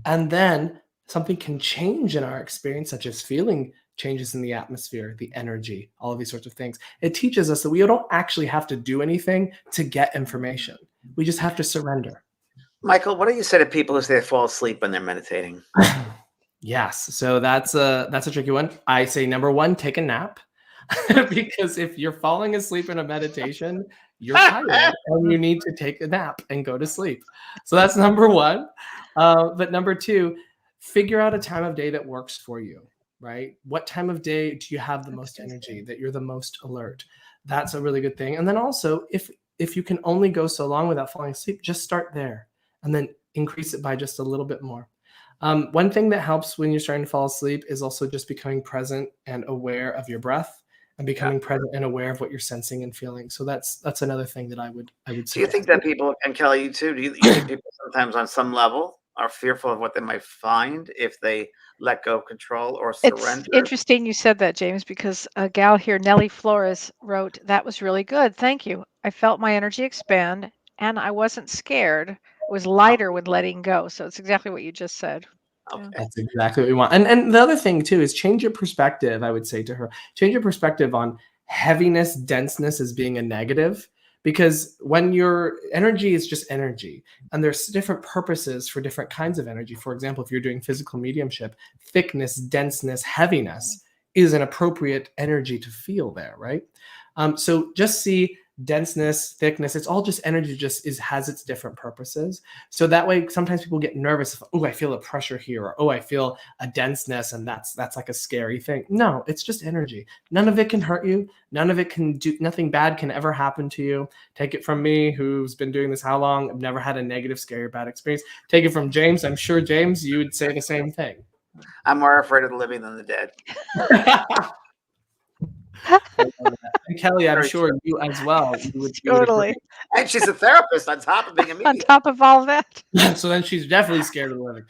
C: and then something can change in our experience, such as feeling changes in the atmosphere, the energy, all of these sorts of things, it teaches us that we don't actually have to do anything to get information. We just have to surrender.
A: Michael, what do you say to people who say they fall asleep when they're meditating?
C: Yes. So that's a tricky one. I say, number one, take a nap. Because if you're falling asleep in a meditation, you're tired and you need to take a nap and go to sleep. So that's number one. But number two, figure out a time of day that works for you, right? What time of day do you have the most energy, that you're the most alert? That's a really good thing. And then also, if you can only go so long without falling asleep, just start there and then increase it by just a little bit more. One thing that helps when you're starting to fall asleep is also just becoming present and aware of your breath and becoming present and aware of what you're sensing and feeling. So that's another thing that I would
A: Do you
C: suggest.
A: think that people, and Kellee, you too, do you think people sometimes on some level are fearful of what they might find if they let go of control or
B: It's
A: surrender?
B: interesting you said that, James, because a gal here, Nellie Flores, wrote, "That was really good. Thank you. I felt my energy expand and I wasn't scared. It was lighter with letting go." So it's exactly what you just said. Yeah.
A: Okay.
C: That's exactly what we want. And the other thing too is change your perspective. I would say to her, change your perspective on heaviness, denseness as being a negative. Because when your energy is just energy, and there's different purposes for different kinds of energy. For example, if you're doing physical mediumship, thickness, denseness, heaviness is an appropriate energy to feel there, right? So just see denseness, thickness, it's all just energy, has its different purposes. So that way, sometimes people get nervous. Oh, I feel a pressure here, or oh, I feel a denseness, and that's like a scary thing. No, it's just energy. None of it can hurt you. None of it can do. Nothing bad can ever happen to you. Take it from me, who's been doing this how long? I've never had a negative, scary, bad experience. Take it from James. I'm sure James, you would say the same thing.
A: I'm more afraid of the living than the dead.
C: And Kellee, I'm
A: Very
C: sure you as well. You would agree.
B: Totally.
A: And she's a therapist on top of being a
B: On
A: medium.
B: top of all that,
C: So then she's definitely scared of the living.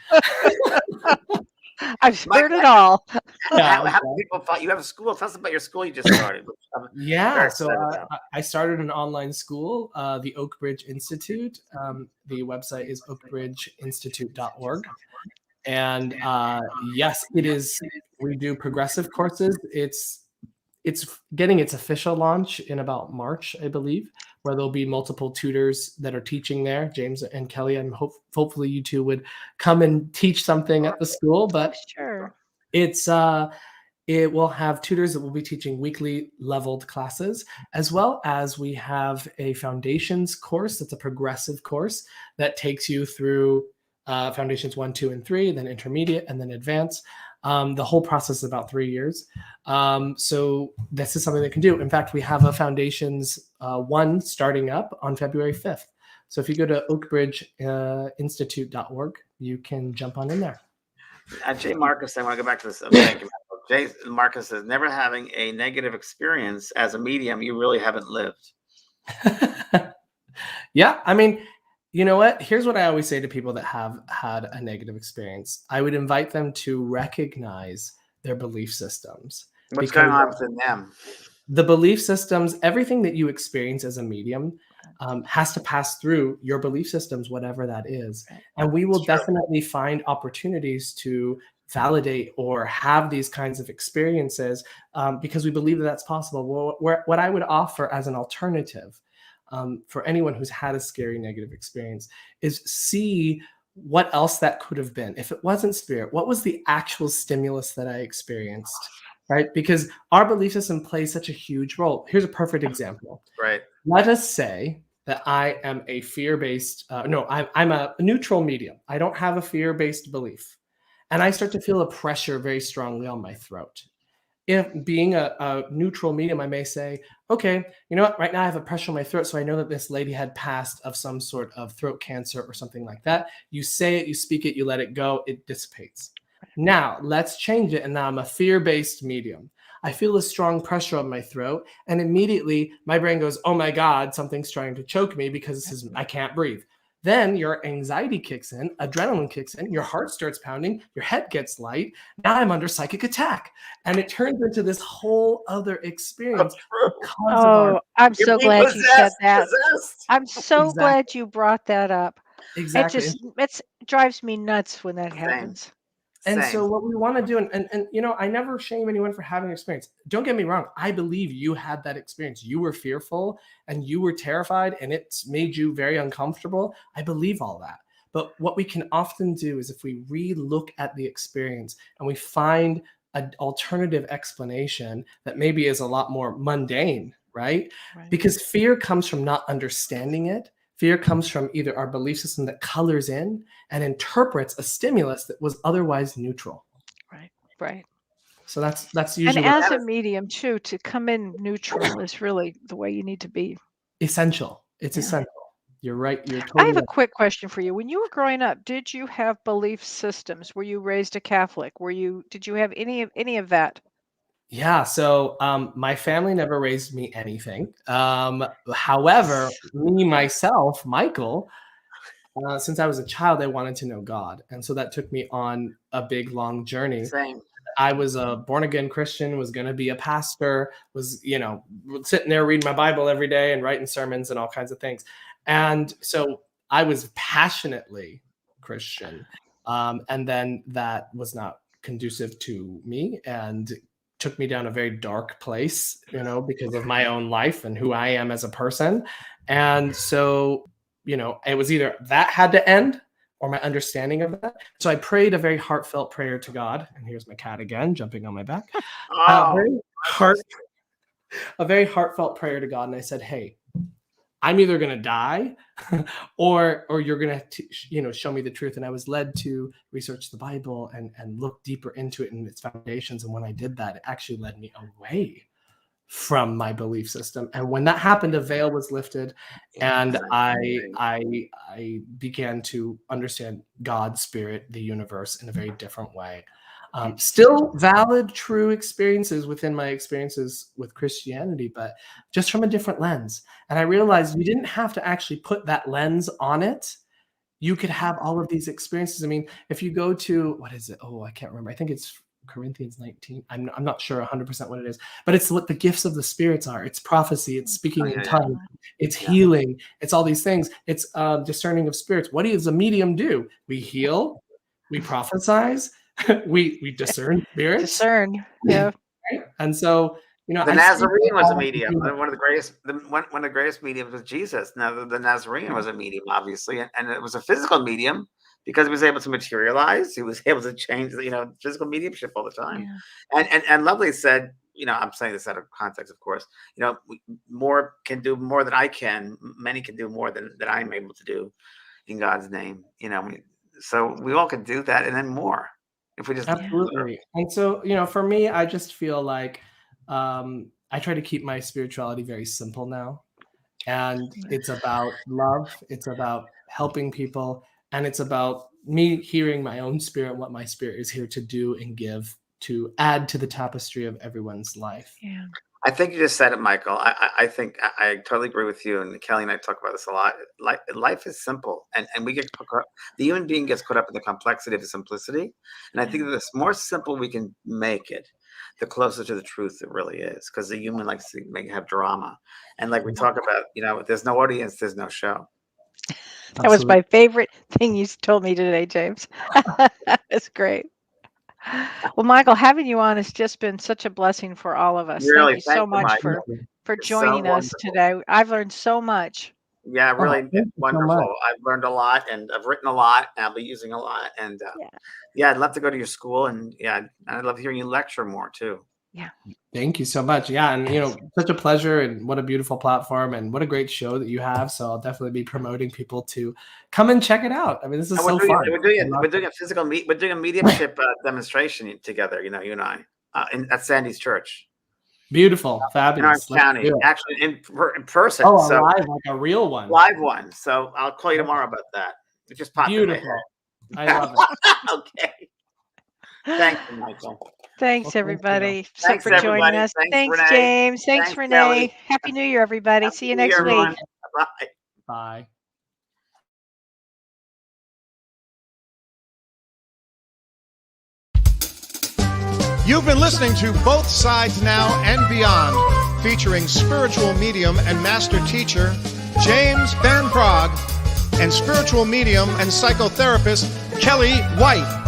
B: I've
A: Mike,
B: heard it all.
A: how
C: Yeah.
A: do people find you? Have a school. Tell us about your school you just started. Which I'm
C: Yeah,
A: very
C: so
A: excited about.
C: I started an online school, the Oak Bridge Institute. The website is oakbridgeinstitute.org. And yes, it is. We do progressive courses. It's getting its official launch in about March, I believe, where there'll be multiple tutors that are teaching there. James and Kellee, and hopefully you two would come and teach something at the school.
B: Oh,
C: But
B: sure.
C: it's it will have tutors that will be teaching weekly leveled classes, as well as we have a foundations course that's a progressive course that takes you through foundations 1, 2, and 3, then intermediate, and then advanced. The whole process is about 3 years. So this is something they can do. In fact, we have a foundations 1 starting up on February 5th. So if you go to oakbridgeinstitute.org, you can jump on in there.
A: Jay Marcus, I want to go back to this. Thank you, Michael. Jay Marcus says, never having a negative experience as a medium, you really haven't lived.
C: Yeah, I mean, you know what? Here's what I always say to people that have had a negative experience. I would invite them to recognize their belief systems.
A: What's going on within them?
C: The belief systems, everything that you experience as a medium has to pass through your belief systems, whatever that is. And we will definitely find opportunities to validate or have these kinds of experiences because we believe that that's possible. What I would offer as an alternative for anyone who's had a scary negative experience is see what else that could have been. If it wasn't spirit, what was the actual stimulus that I experienced? Right? Because our belief system plays such a huge role. Here's a perfect example.
A: Right.
C: Let us say that I am a fear-based, I'm a neutral medium. I don't have a fear-based belief. And I start to feel a pressure very strongly on my throat. If being a neutral medium, I may say, okay, you know what, right now I have a pressure on my throat, so I know that this lady had passed of some sort of throat cancer or something like that. You say it, you speak it, you let it go, it dissipates. Now, let's change it, and now I'm a fear-based medium. I feel a strong pressure on my throat, and immediately my brain goes, oh my God, something's trying to choke me because I can't breathe. Then your anxiety kicks in, adrenaline kicks in, your heart starts pounding, your head gets light. Now I'm under psychic attack. And it turns into this whole other experience.
B: Oh, I'm so glad you said that. I'm so glad you brought that up.
C: Exactly.
B: It drives me nuts when that happens.
C: And so what we want to do, and you know, I never shame anyone for having an experience. Don't get me wrong. I believe you had that experience. You were fearful and you were terrified and it's made you very uncomfortable. I believe all that. But what we can often do is if we re-look at the experience and we find an alternative explanation that maybe is a lot more mundane, right? Because fear comes from not understanding it. Fear comes from either our belief system that colors in and interprets a stimulus that was otherwise neutral.
B: Right.
C: So that's usually.
B: And as a medium too, to come in neutral is really the way you need to be.
C: Essential. It's essential. You're right. You're totally
B: I have a quick question for you. When you were growing up, did you have belief systems? Were you raised a Catholic? Did you have any of that?
C: Yeah. So my family never raised me anything. However, me, myself, Michael, since I was a child, I wanted to know God. And so that took me on a big, long journey.
A: Same.
C: I was a born again Christian, was going to be a pastor, was, you know, sitting there reading my Bible every day and writing sermons and all kinds of things. And so I was passionately Christian. And then that was not conducive to me and took me down a very dark place, you know, because of my own life and who I am as a person. And so, you know, it was either that had to end or my understanding of that. So I prayed a very heartfelt prayer to God. And here's my cat again, jumping on my back. A very heartfelt prayer to God. And I said, hey, I'm either going to die or you're going to, you know, show me the truth. And I was led to research the Bible and look deeper into it and its foundations. And when I did that, it actually led me away from my belief system. And when that happened, a veil was lifted and I began to understand God, spirit, the universe in a very different way. Still valid, true experiences within my experiences with Christianity, but just from a different lens. And I realized you didn't have to actually put that lens on it. You could have all of these experiences. I mean, if you go to, what is it? Oh, I can't remember. I think it's Corinthians 19. I'm not sure 100% what it is, but it's what the gifts of the spirits are. It's prophecy. It's speaking in tongues. It's healing. It's all these things. It's discerning of spirits. What does a medium do? We heal. We prophesize. we discern spirits.
B: Yeah.
C: Right? And so, you know,
A: the Nazarene was a medium. One of the greatest mediums was Jesus. Now, the Nazarene was a medium, obviously, and it was a physical medium because he was able to materialize. He was able to change, you know, physical mediumship all the time. Yeah. And Lovely said, you know, I'm saying this out of context, of course. You know, more can do more than I can. Many can do more than I'm able to do in God's name. You know, So we all could do that and then more if we just
C: Absolutely. And so, for me, I just feel like I try to keep my spirituality very simple now. And it's about love. It's about helping people. And it's about me hearing my own spirit, what my spirit is here to do and give, to add to the tapestry of everyone's life.
B: Yeah.
A: I think you just said it, Michael. I think I totally agree with you. And Kellee and I talk about this a lot. Life is simple, and we get the human being gets caught up in the complexity of the simplicity. And I think that the more simple we can make it, the closer to the truth it really is. Because the human likes to have drama, and like we talk about, if there's no audience, there's no show.
B: That was my favorite thing you told me today, James. That's great. Well, Michael, having you on has just been such a blessing for all of us.
A: Really,
B: Thank you so much for joining us today. I've learned so much.
A: Yeah, really wonderful. I've learned a lot, and I've written a lot, and I'll be using a lot. And I'd love to go to your school, and I'd love hearing you lecture more too.
B: Yeah.
C: Thank you so much. Yeah. And, such a pleasure, and what a beautiful platform, and what a great show that you have. So I'll definitely be promoting people to come and check it out. I mean, this is so fun.
A: We're doing a physical we're doing a mediumship demonstration together, you and I, at Sandy's church.
C: Beautiful. Fabulous.
A: In our county, actually in person.
C: Oh, so live, like a real one.
A: Live one. So I'll call you tomorrow about that. It just popped in my head.
C: I love it.
A: Okay. Thank you, Michael.
B: Thanks, everybody,
A: Thanks
B: for joining us. Thanks, James. Thanks, Renee.
A: Kellee.
B: Happy New Year, everybody. See you next week.
A: Bye.
C: Bye.
D: You've been listening to Both Sides Now and Beyond, featuring spiritual medium and master teacher James Van Praagh and spiritual medium and psychotherapist Kellee White.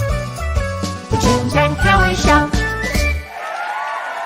E: The James and Kellee Show.